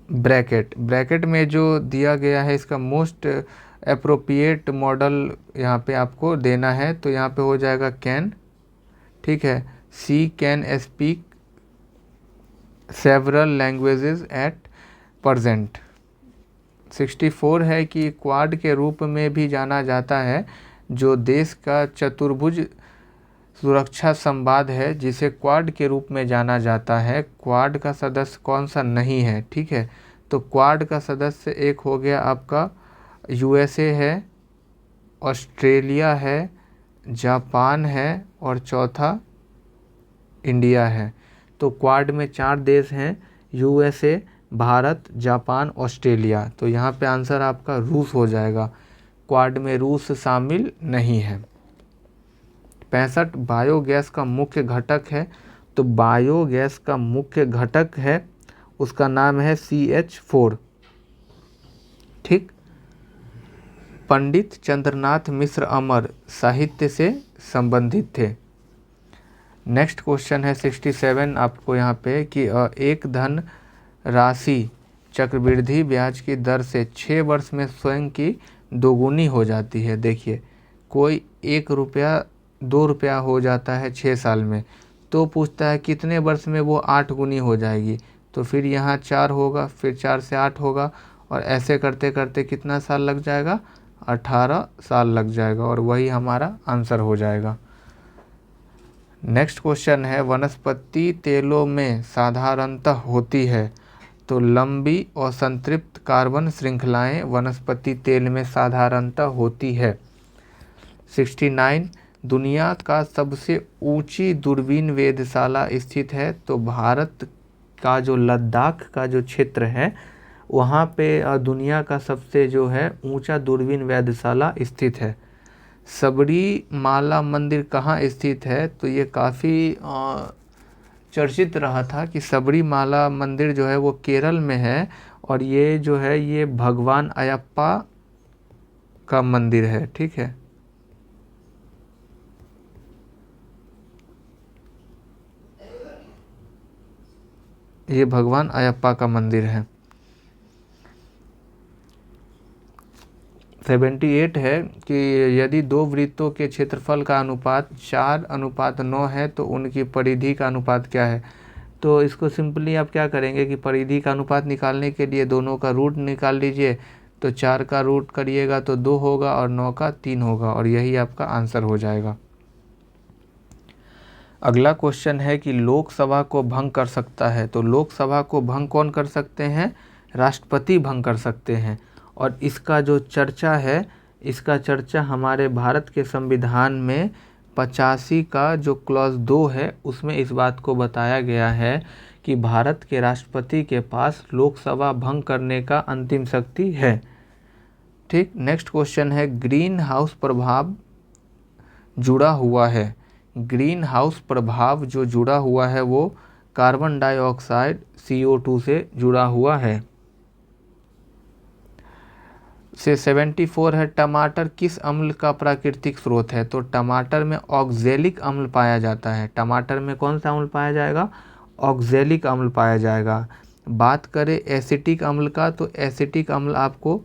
bracket. Bracket में जो दिया गया है इसका मोस्ट अप्रोप्रिएट मॉडल यहाँ पे आपको देना है, तो यहाँ पे हो जाएगा कैन। ठीक है। She can speak several languages at present. 64 है कि क्वाड के रूप में भी जाना जाता है जो देश का चतुर्भुज सुरक्षा संवाद है, जिसे क्वाड के रूप में जाना जाता है। क्वाड का सदस्य कौन सा नहीं है? ठीक है, तो क्वाड का सदस्य एक हो गया आपका यूएसए है, ऑस्ट्रेलिया है, जापान है और चौथा इंडिया है। तो क्वाड में 4 देश हैं, यूएसए, भारत, जापान, ऑस्ट्रेलिया। तो यहाँ पे आंसर आपका रूस हो जाएगा, क्वाड में रूस शामिल नहीं है। 65 बायोगैस का मुख्य घटक है, तो बायोगैस का मुख्य घटक है उसका नाम है CH4। ठीक। पंडित चंद्रनाथ मिश्र अमर साहित्य से संबंधित थे। नेक्स्ट क्वेश्चन है 67 आपको यहाँ पे कि एक धन राशि चक्रवृद्धि ब्याज की दर से 6 वर्ष में स्वयं की दोगुनी हो जाती है। देखिए, कोई 1 रुपया 2 रुपया हो जाता है 6 साल में, तो पूछता है कितने वर्ष में वो 8 गुनी हो जाएगी। तो फिर यहाँ 4 होगा, फिर 4 से 8 होगा और ऐसे करते करते कितना साल लग जाएगा? 18 साल लग जाएगा और वही हमारा आंसर हो जाएगा। नेक्स्ट क्वेश्चन है वनस्पति तेलों में साधारणतः होती है, तो लंबी और संतृप्त कार्बन श्रृंखलाएं वनस्पति तेल में साधारणतः होती है। 69 दुनिया का सबसे ऊंची दूरबीन वेधशाला स्थित है, तो भारत का जो लद्दाख का जो क्षेत्र है वहाँ पे दुनिया का सबसे जो है ऊंचा दूरबीन वेधशाला स्थित है। सबरीमाला मंदिर कहाँ स्थित है? तो ये काफ़ी चर्चित रहा था कि सबरीमाला मंदिर जो है वो केरल में है और ये जो है ये भगवान अयप्पा का मंदिर है। ठीक है। ये भगवान अयप्पा का मंदिर है। 78 है कि यदि 2 वृत्तों के क्षेत्रफल का अनुपात 4:9 है तो उनकी परिधि का अनुपात क्या है? तो इसको सिंपली आप क्या करेंगे कि परिधि का अनुपात निकालने के लिए दोनों का रूट निकाल लीजिए, तो 4 का रूट करिएगा तो 2 होगा और 9 का 3 होगा और यही आपका आंसर हो जाएगा। अगला क्वेश्चन है कि लोकसभा को भंग कर सकता है, तो लोकसभा को भंग कौन कर सकते हैं? राष्ट्रपति भंग कर सकते हैं। और इसका जो चर्चा है, इसका चर्चा हमारे भारत के संविधान में 85 का जो क्लॉज 2 है उसमें इस बात को बताया गया है कि भारत के राष्ट्रपति के पास लोकसभा भंग करने का अंतिम शक्ति है। ठीक। नेक्स्ट क्वेश्चन है ग्रीन हाउस प्रभाव जुड़ा हुआ है। ग्रीन हाउस प्रभाव जो जुड़ा हुआ है वो कार्बन डाइऑक्साइड CO2 से जुड़ा हुआ है। 74 है टमाटर किस अम्ल का प्राकृतिक स्रोत है? तो टमाटर में ऑक्जेलिक अम्ल पाया जाता है। टमाटर में कौन सा अम्ल पाया जाएगा? ऑक्जेलिक अम्ल पाया जाएगा। बात करें एसिटिक अम्ल का, तो एसिटिक अम्ल आपको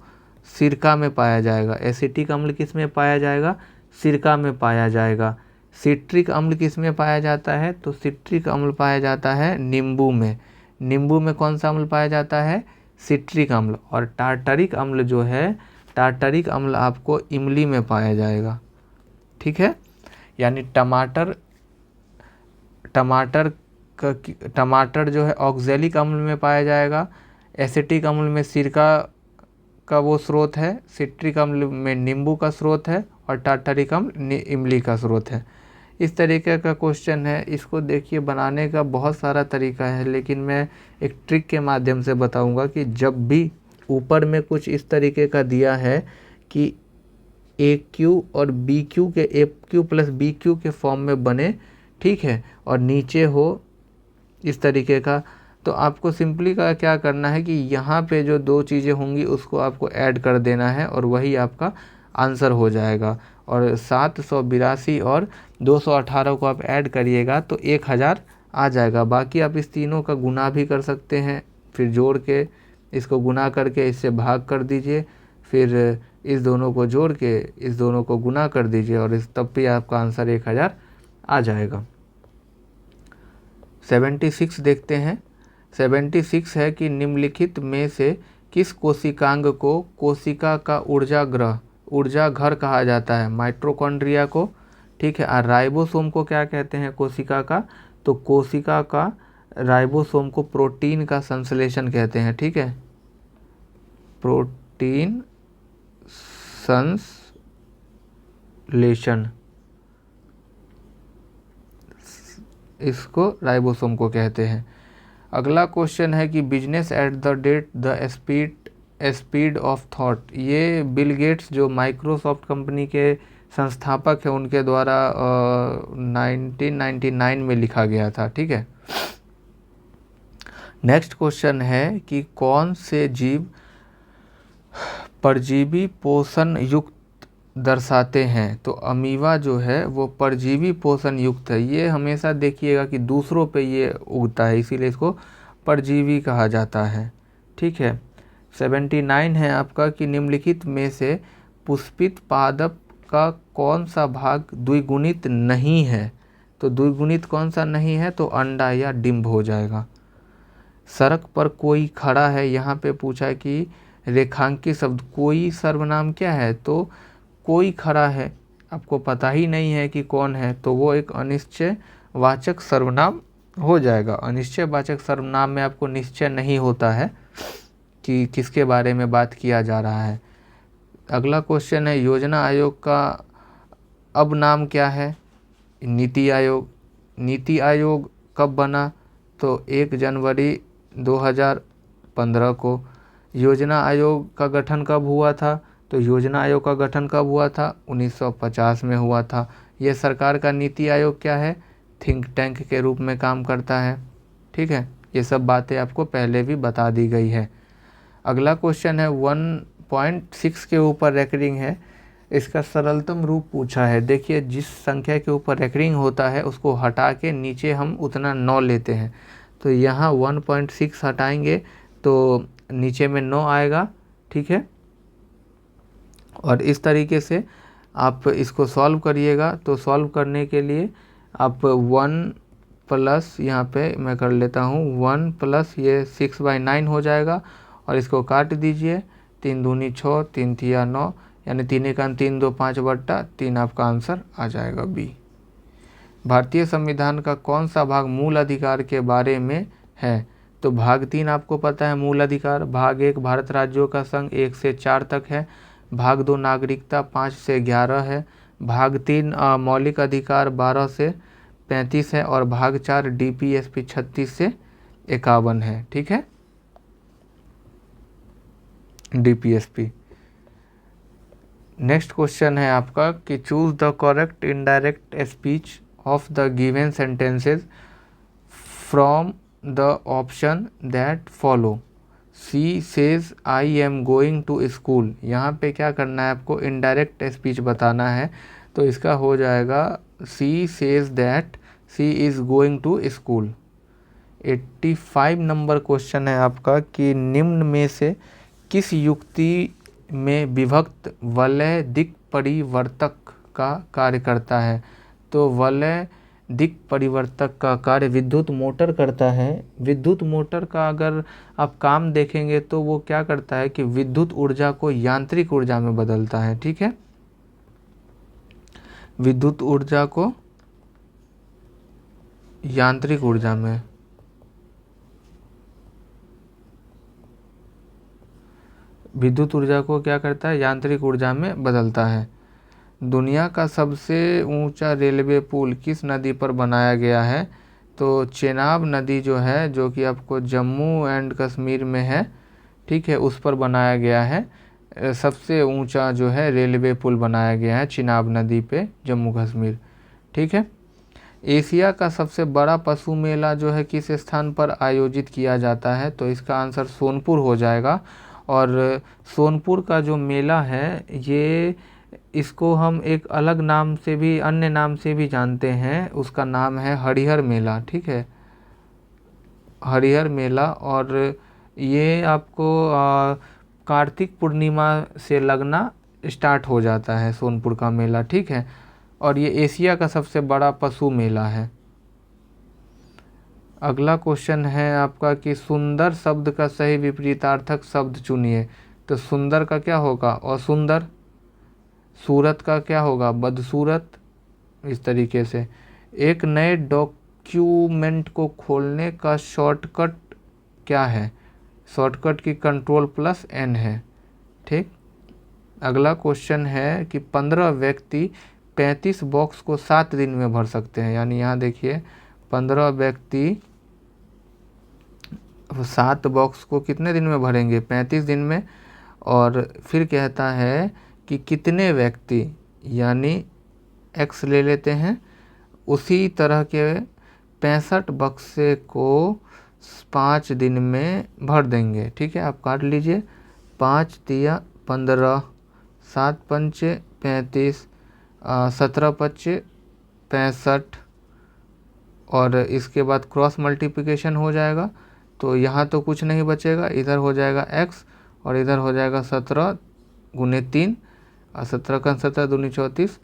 सिरका में पाया जाएगा। एसिटिक अम्ल किस में पाया जाएगा? सिरका में पाया जाएगा। सिट्रिक अम्ल किस में पाया जाता है? तो सिट्रिक अम्ल पाया जाता है नींबू में। नींबू में कौन सा अम्ल पाया जाता है? सिट्रिक अम्ल। और टार्टरिक अम्ल जो है, टार्टरिक अम्ल आपको इमली में पाया जाएगा। ठीक है। यानी टमाटर जो है ऑक्जेलिक अम्ल में पाया जाएगा, एसिटिक अम्ल में सिरका का वो स्रोत है, सिट्रिक अम्ल में नींबू का स्रोत है और टार्टरिक अम्ल इमली का स्रोत है। इस तरीके का क्वेश्चन है। इसको देखिए बनाने का बहुत सारा तरीका है, लेकिन मैं एक ट्रिक के माध्यम से बताऊंगा कि जब भी ऊपर में कुछ इस तरीके का दिया है कि ए क्यू और बी क्यू के ए क्यू प्लस बी क्यू के फॉर्म में बने, ठीक है, और नीचे हो इस तरीके का, तो आपको सिंपली का क्या करना है कि यहाँ पे जो दो चीज़ें होंगी उसको आपको ऐड कर देना है और वही आपका आंसर हो जाएगा। और 782 और 218 को आप ऐड करिएगा तो 1000 आ जाएगा। बाकी आप इस तीनों का गुना भी कर सकते हैं, फिर जोड़ के इसको गुना करके इससे भाग कर दीजिए, फिर इस दोनों को जोड़ के इस दोनों को गुना कर दीजिए और इस तब भी आपका आंसर 1000 आ जाएगा। 76 देखते हैं। 76 है कि निम्नलिखित में से किस कोशिकांग को कोशिका का ऊर्जा घर कहा जाता है? माइटोकॉन्ड्रिया को, ठीक है। और राइबोसोम को क्या कहते हैं कोशिका का? तो कोशिका का राइबोसोम को प्रोटीन का संश्लेषण कहते हैं, ठीक है, प्रोटीन संश्लेषण, इसको राइबोसोम को कहते हैं। अगला क्वेश्चन है कि business at the date the speed of thought, ये बिल गेट्स जो माइक्रोसॉफ्ट कंपनी के संस्थापक हैं उनके द्वारा 1999 में लिखा गया था, ठीक है। नेक्स्ट क्वेश्चन है कि कौन से जीव परजीवी पोषण युक्त दर्शाते हैं? तो अमीबा जो है वो परजीवी पोषण युक्त है। ये हमेशा देखिएगा कि दूसरों पे ये उगता है, इसीलिए इसको परजीवी कहा जाता है, ठीक है। 79 है आपका कि निम्नलिखित में से पुष्पित पादप का कौन सा भाग द्विगुणित नहीं है? तो द्विगुणित कौन सा नहीं है? तो अंडा या डिंब हो जाएगा। सड़क पर कोई खड़ा है, यहाँ पे पूछा कि रेखांकित शब्द कोई सर्वनाम क्या है? तो कोई खड़ा है, आपको पता ही नहीं है कि कौन है, तो वो एक अनिश्चय वाचक सर्वनाम हो जाएगा। अनिश्चय वाचक सर्वनाम में आपको निश्चय नहीं होता है कि किसके बारे में बात किया जा रहा है। अगला क्वेश्चन है योजना आयोग का अब नाम क्या है? नीति आयोग। नीति आयोग कब बना? तो 1 जनवरी 2015 को। योजना आयोग का गठन कब हुआ था? तो योजना आयोग का गठन कब हुआ था? 1950 में हुआ था। यह सरकार का नीति आयोग क्या है? थिंक टैंक के रूप में काम करता है, ठीक है। ये सब बातें आपको पहले भी बता दी गई है। अगला क्वेश्चन है 1.6 के ऊपर रेकरिंग है, इसका सरलतम रूप पूछा है। देखिए जिस संख्या के ऊपर रेकरिंग होता है उसको हटा के नीचे हम उतना 9 लेते हैं, तो यहाँ 1.6 हटाएंगे तो नीचे में 9 आएगा, ठीक है। और इस तरीके से आप इसको सॉल्व करिएगा। तो सॉल्व करने के लिए आप 1 प्लस यहाँ पे मैं कर लेता हूँ 1 प्लस ये 6/9 हो जाएगा और इसको काट दीजिए। 3 दूनी 6, 3 तिया 9, यानी 3 1 3 2 5/3 आपका आंसर आ जाएगा बी। भारतीय संविधान का कौन सा भाग मूल अधिकार के बारे में है? तो भाग 3 आपको पता है मूल अधिकार। भाग 1 भारत राज्यों का संघ 1 से 4 तक है। भाग 2 नागरिकता 5 से 11 है। भाग 3 मौलिक अधिकार 12 से 35 है और भाग 4 डीपीएसपी 36 से 51 है, ठीक है, डीपीएसपी। नेक्स्ट क्वेश्चन है आपका कि choose the correct indirect speech of the given sentences from the option that follow. She says I am going to school, यहाँ पे क्या करना है आपको? इनडायरेक्ट स्पीच बताना है। तो इसका हो जाएगा she says that she is going to school. 85 number question है आपका कि निम्न में से किस युक्ति में विभक्त वलय दिक् परिवर्तक का कार्य करता है? तो वलय दिक् परिवर्तक का कार्य विद्युत मोटर करता है। विद्युत मोटर का अगर आप काम देखेंगे तो वो क्या करता है कि विद्युत ऊर्जा को यांत्रिक ऊर्जा में बदलता है, ठीक है, विद्युत ऊर्जा को यांत्रिक ऊर्जा में। विद्युत ऊर्जा को क्या करता है? यांत्रिक ऊर्जा में बदलता है। दुनिया का सबसे ऊंचा रेलवे पुल किस नदी पर बनाया गया है? तो चेनाब नदी जो है, जो कि आपको जम्मू एंड कश्मीर में है, ठीक है, उस पर बनाया गया है। सबसे ऊंचा जो है रेलवे पुल बनाया गया है चिनाब नदी पे, जम्मू कश्मीर, ठीक है। एशिया का सबसे बड़ा पशु मेला जो है किस स्थान पर आयोजित किया जाता है? तो इसका आंसर सोनपुर हो जाएगा। और सोनपुर का जो मेला है, ये इसको हम एक अलग नाम से भी, अन्य नाम से भी जानते हैं। उसका नाम है हरिहर मेला, ठीक है, हरिहर मेला। और ये आपको कार्तिक पूर्णिमा से लगना स्टार्ट हो जाता है सोनपुर का मेला, ठीक है। और ये एशिया का सबसे बड़ा पशु मेला है। अगला क्वेश्चन है आपका कि सुंदर शब्द का सही विपरीतार्थक शब्द चुनिए। तो सुंदर का क्या होगा? असुंदर। सूरत का क्या होगा? बदसूरत। इस तरीके से एक नए डॉक्यूमेंट को खोलने का शॉर्टकट क्या है? शॉर्टकट की Ctrl+N है, ठीक। अगला क्वेश्चन है कि 15 व्यक्ति 35 बॉक्स को 7 दिन में भर सकते हैं। यानी यहाँ देखिए 15 व्यक्ति 7 बॉक्स को कितने दिन में भरेंगे? 35 दिन में। और फिर कहता है कि कितने व्यक्ति, यानी x ले लेते हैं, उसी तरह के 65 बक्से को 5 दिन में भर देंगे, ठीक है। आप काट लीजिए, 5 तिया 15, 7 पंचे 35, 17 पच्चे 65, और इसके बाद क्रॉस मल्टीप्लिकेशन हो जाएगा। तो यहाँ तो कुछ नहीं बचेगा, इधर हो जाएगा x और इधर हो जाएगा 17 गुने 3, 17 का 17 दूनी 34।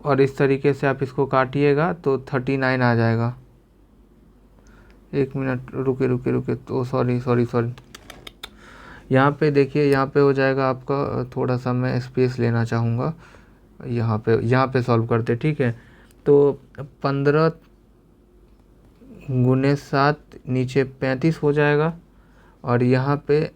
और इस तरीके से आप इसको काटिएगा तो 39 आ जाएगा। एक मिनट रुके, तो सॉरी, यहाँ पे देखिए, यहाँ पे हो जाएगा आपका, थोड़ा सा मैं स्पेस लेना चाहूँगा। यहाँ पे सॉल्व करते, ठीक है। तो 15 गुने 7 नीचे 35 हो जाएगा। और यहाँ पे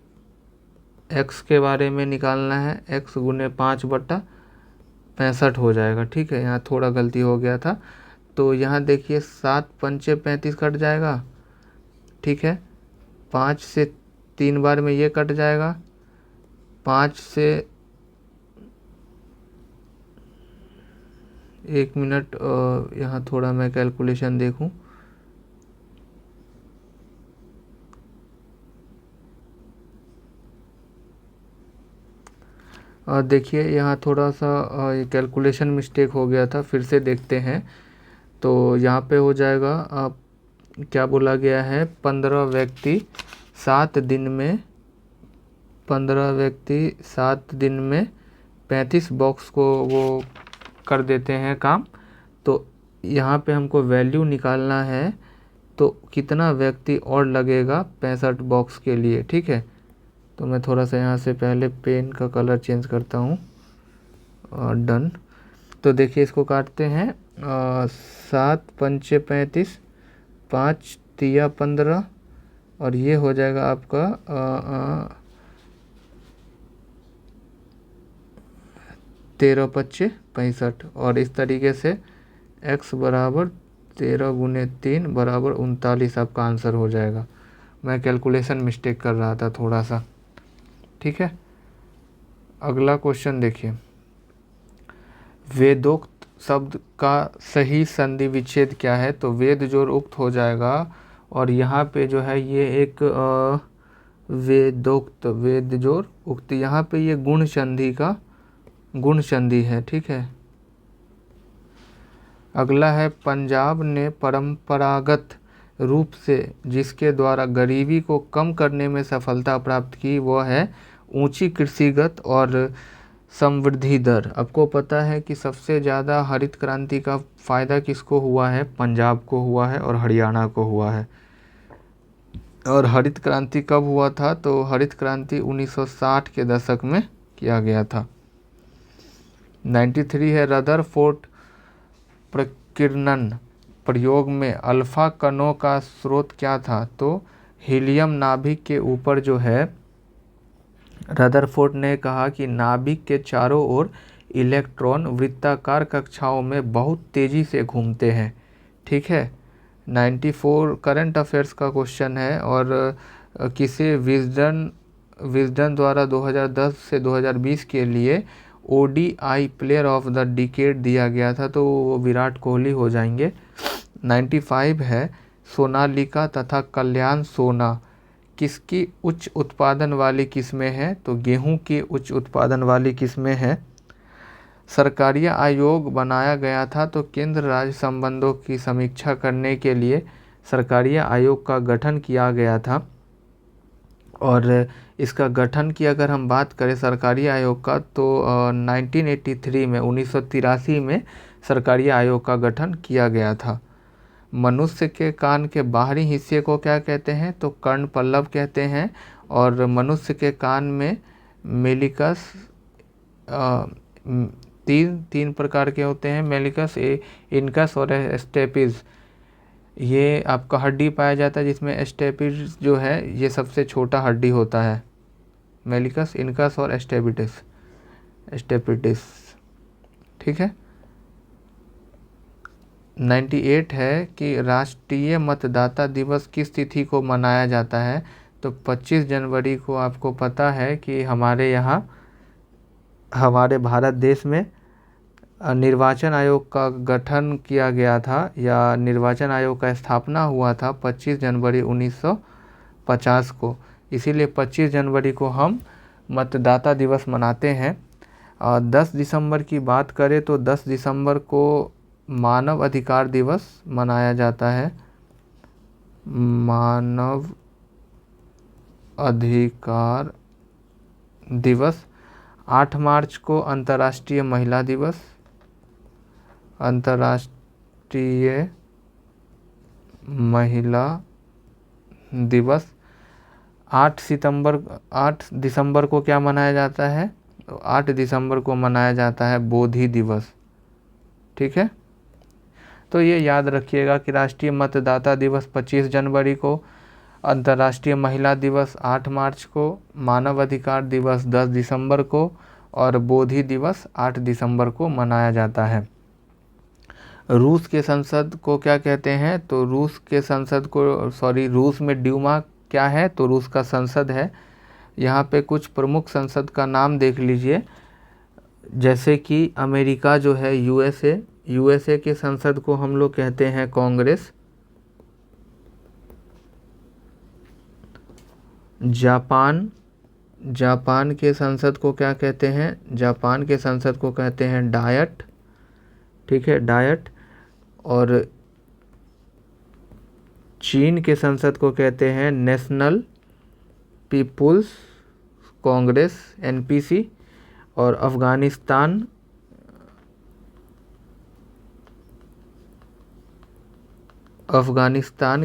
x के बारे में निकालना है, x गुने 5/65 हो जाएगा, ठीक है। यहाँ थोड़ा गलती हो गया था। तो यहाँ देखिए 7 पंचे 35 कट जाएगा, ठीक है। 5 से 3 बार में ये कट जाएगा, 5 से, एक मिनट, यहाँ थोड़ा मैं कैलकुलेशन देखूं। देखिए यहाँ थोड़ा सा कैलकुलेशन मिस्टेक हो गया था, फिर से देखते हैं। तो यहाँ पे हो जाएगा, क्या बोला गया है, 15 व्यक्ति 7 दिन में, 15 व्यक्ति 7 दिन में 35 बॉक्स को वो कर देते हैं काम। तो यहाँ पे हमको वैल्यू निकालना है, तो कितना व्यक्ति और लगेगा 65 बॉक्स के लिए, ठीक है। तो मैं थोड़ा सा यहाँ से पहले पेन का कलर चेंज करता हूँ, और डन। तो देखिए इसको काटते हैं, 7 पंचे 35, 5 तिया 15, और ये हो जाएगा आपका 13 पच्चे 65। और इस तरीके से x बराबर 13 गुने 3 बराबर 39 आपका आंसर हो जाएगा। मैं कैलकुलेशन मिस्टेक कर रहा था थोड़ा सा, ठीक है। अगला क्वेश्चन देखिए, वेदोक्त शब्द का सही संधि विच्छेद क्या है? तो वेद जोड़ उक्त हो जाएगा। और यहाँ पे जो है ये एक वेदोक्त, वेद जोड़ उक्त, यहाँ पे ये गुण संधि है, ठीक है। अगला है, पंजाब ने परंपरागत रूप से जिसके द्वारा गरीबी को कम करने में सफलता प्राप्त की, वो है ऊंची कृषिगत और समृद्धि दर। आपको पता है कि सबसे ज़्यादा हरित क्रांति का फ़ायदा किसको हुआ है? पंजाब को हुआ है और हरियाणा को हुआ है। और हरित क्रांति कब हुआ था? तो हरित क्रांति 1960 के दशक में किया गया था। 93 है, रदरफोर्ड प्रकीर्णन प्रयोग में अल्फा कणों का स्रोत क्या था? तो हीलियम नाभिक के ऊपर जो है रदरफोर्ड ने कहा कि नाभिक के चारों ओर इलेक्ट्रॉन वृत्ताकार कक्षाओं में बहुत तेज़ी से घूमते हैं। ठीक है, 94 करंट अफेयर्स का क्वेश्चन है। और किसे विजडन द्वारा 2010 से 2020 के लिए ODI player of the decade दिया गया था, तो वो विराट कोहली हो जाएंगे। 95 है, सोनालिका तथा कल्याण सोना किसकी उच्च उत्पादन वाली किस्में हैं, तो गेहूं की उच्च उत्पादन वाली किस्में हैं। सरकारीय आयोग बनाया गया था, तो केंद्र राज्य संबंधों की समीक्षा करने के लिए सरकारीय आयोग का गठन किया गया था। और इसका गठन की अगर हम बात करें सरकारी आयोग का, तो 1983 में 1983 में सरकारी आयोग का गठन किया गया था। मनुष्य के कान के बाहरी हिस्से को क्या कहते हैं, तो कर्णपल्लव कहते हैं। और मनुष्य के कान में मेलिकस तीन प्रकार के होते हैं, मेलिकस, इनकस और स्टेपिस। ये आपका हड्डी पाया जाता है जिसमें स्टेपिस जो है ये सबसे छोटा हड्डी होता है, मेलिकस, इनकस और स्टेपिटिस। ठीक है। 98 है कि राष्ट्रीय मतदाता दिवस किस तिथि को मनाया जाता है, तो 25 जनवरी को। आपको पता है कि हमारे यहाँ हमारे भारत देश में निर्वाचन आयोग का गठन किया गया था, या निर्वाचन आयोग का स्थापना हुआ था 25 जनवरी 1950 को। इसीलिए 25 जनवरी को हम मतदाता दिवस मनाते हैं। 10 दिसंबर की बात करें तो 10 दिसंबर को मानव अधिकार दिवस मनाया जाता है। मानव अधिकार दिवस। 8 मार्च को अंतर्राष्ट्रीय महिला दिवस, अंतर्राष्ट्रीय महिला दिवस। 8 दिसंबर को क्या मनाया जाता है, तो 8 दिसंबर को मनाया जाता है बोधि दिवस। ठीक है, तो ये याद रखिएगा कि राष्ट्रीय मतदाता दिवस 25 जनवरी को, अंतर्राष्ट्रीय महिला दिवस 8 मार्च को, मानव अधिकार दिवस 10 दिसंबर को और बोधि दिवस 8 दिसंबर को मनाया जाता है। रूस के संसद को क्या कहते हैं, तो रूस के संसद को रूस में ड्यूमा क्या है, तो रूस का संसद है। यहाँ पे कुछ प्रमुख संसद का नाम देख लीजिए, जैसे कि अमेरिका जो है यूएसए के संसद को हम लोग कहते हैं कांग्रेस। जापान के संसद को क्या कहते हैं, जापान के संसद को कहते हैं डायट। ठीक है, डायट। और चीन के संसद को कहते हैं नेशनल पीपुल्स कांग्रेस, एनपीसी। और अफगानिस्तान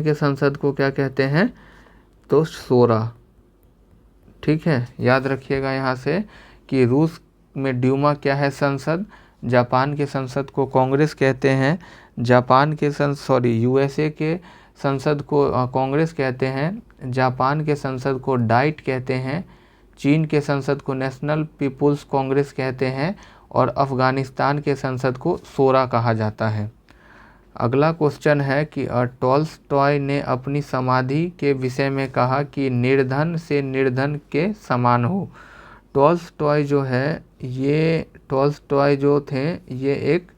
के संसद को क्या कहते हैं, तो शोरा। ठीक है, याद रखिएगा यहाँ से कि रूस में ड्यूमा क्या है, संसद। जापान के संसद को कांग्रेस कहते हैं, यूएसए के संसद को कांग्रेस कहते हैं, जापान के संसद को डाइट कहते हैं, चीन के संसद को नेशनल पीपुल्स कांग्रेस कहते हैं और अफगानिस्तान के संसद को शोरा कहा जाता है। अगला क्वेश्चन है कि टॉल्स्टॉय ने अपनी समाधि के विषय में कहा कि निर्धन से निर्धन के समान हो। टॉल्स्टॉय जो थे ये एक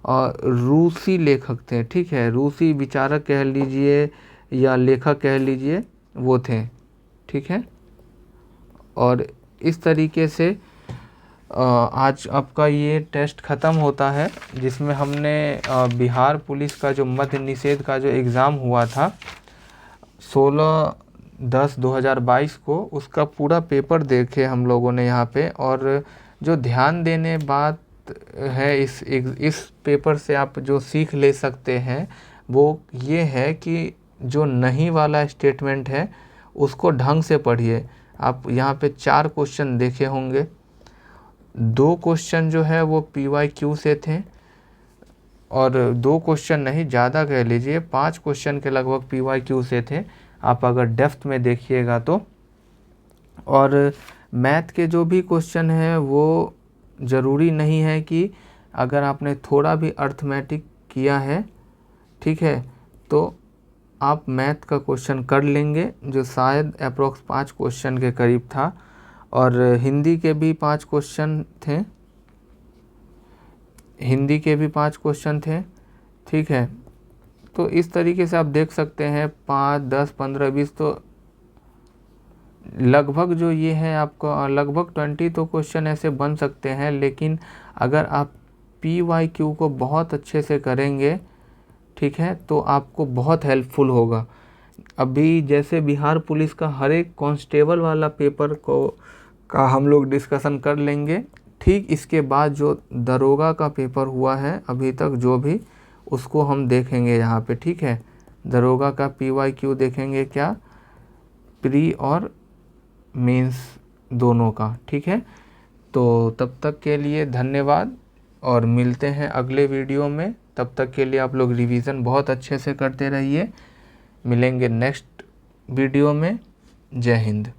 रूसी लेखक थे। ठीक है, रूसी विचारक कह लीजिए या लेखक कह लीजिए, वो थे। ठीक है, और इस तरीके से आज आपका ये टेस्ट ख़त्म होता है, जिसमें हमने बिहार पुलिस का जो मद्य निषेध का जो एग्ज़ाम हुआ था 16/10/2022 को, उसका पूरा पेपर देखे हम लोगों ने यहाँ पे। और जो ध्यान देने बात है इस पेपर से आप जो सीख ले सकते हैं वो ये है कि जो नहीं वाला स्टेटमेंट है उसको ढंग से पढ़िए। आप यहाँ पे 4 क्वेश्चन देखे होंगे, 2 क्वेश्चन जो है वो PYQ से थे, और 2 क्वेश्चन नहीं, ज़्यादा कह लीजिए 5 क्वेश्चन के लगभग PYQ से थे, आप अगर डेप्थ में देखिएगा तो। और मैथ के जो भी क्वेश्चन हैं वो ज़रूरी नहीं है कि अगर आपने थोड़ा भी अर्थमेटिक किया है, ठीक है, तो आप मैथ का क्वेश्चन कर लेंगे, जो शायद अप्रोक्स 5 क्वेश्चन के करीब था। और हिंदी के भी 5 क्वेश्चन थे, हिंदी के भी 5 क्वेश्चन थे, ठीक है। तो इस तरीके से आप देख सकते हैं 5, 10, 15, 20 तो लगभग जो ये है आपको लगभग 20 तो क्वेश्चन ऐसे बन सकते हैं। लेकिन अगर आप PYQ को बहुत अच्छे से करेंगे, ठीक है, तो आपको बहुत हेल्पफुल होगा। अभी जैसे बिहार पुलिस का हर एक कांस्टेबल वाला पेपर का हम लोग डिस्कशन कर लेंगे। ठीक इसके बाद जो दरोगा का पेपर हुआ है अभी तक जो भी, उसको हम देखेंगे यहाँ पे, ठीक है। दरोगा का PYQ देखेंगे, क्या प्री और मेंस दोनों का, ठीक है। तो तब तक के लिए धन्यवाद और मिलते हैं अगले वीडियो में। तब तक के लिए आप लोग रिवीजन बहुत अच्छे से करते रहिए। मिलेंगे नेक्स्ट वीडियो में। जय हिंद।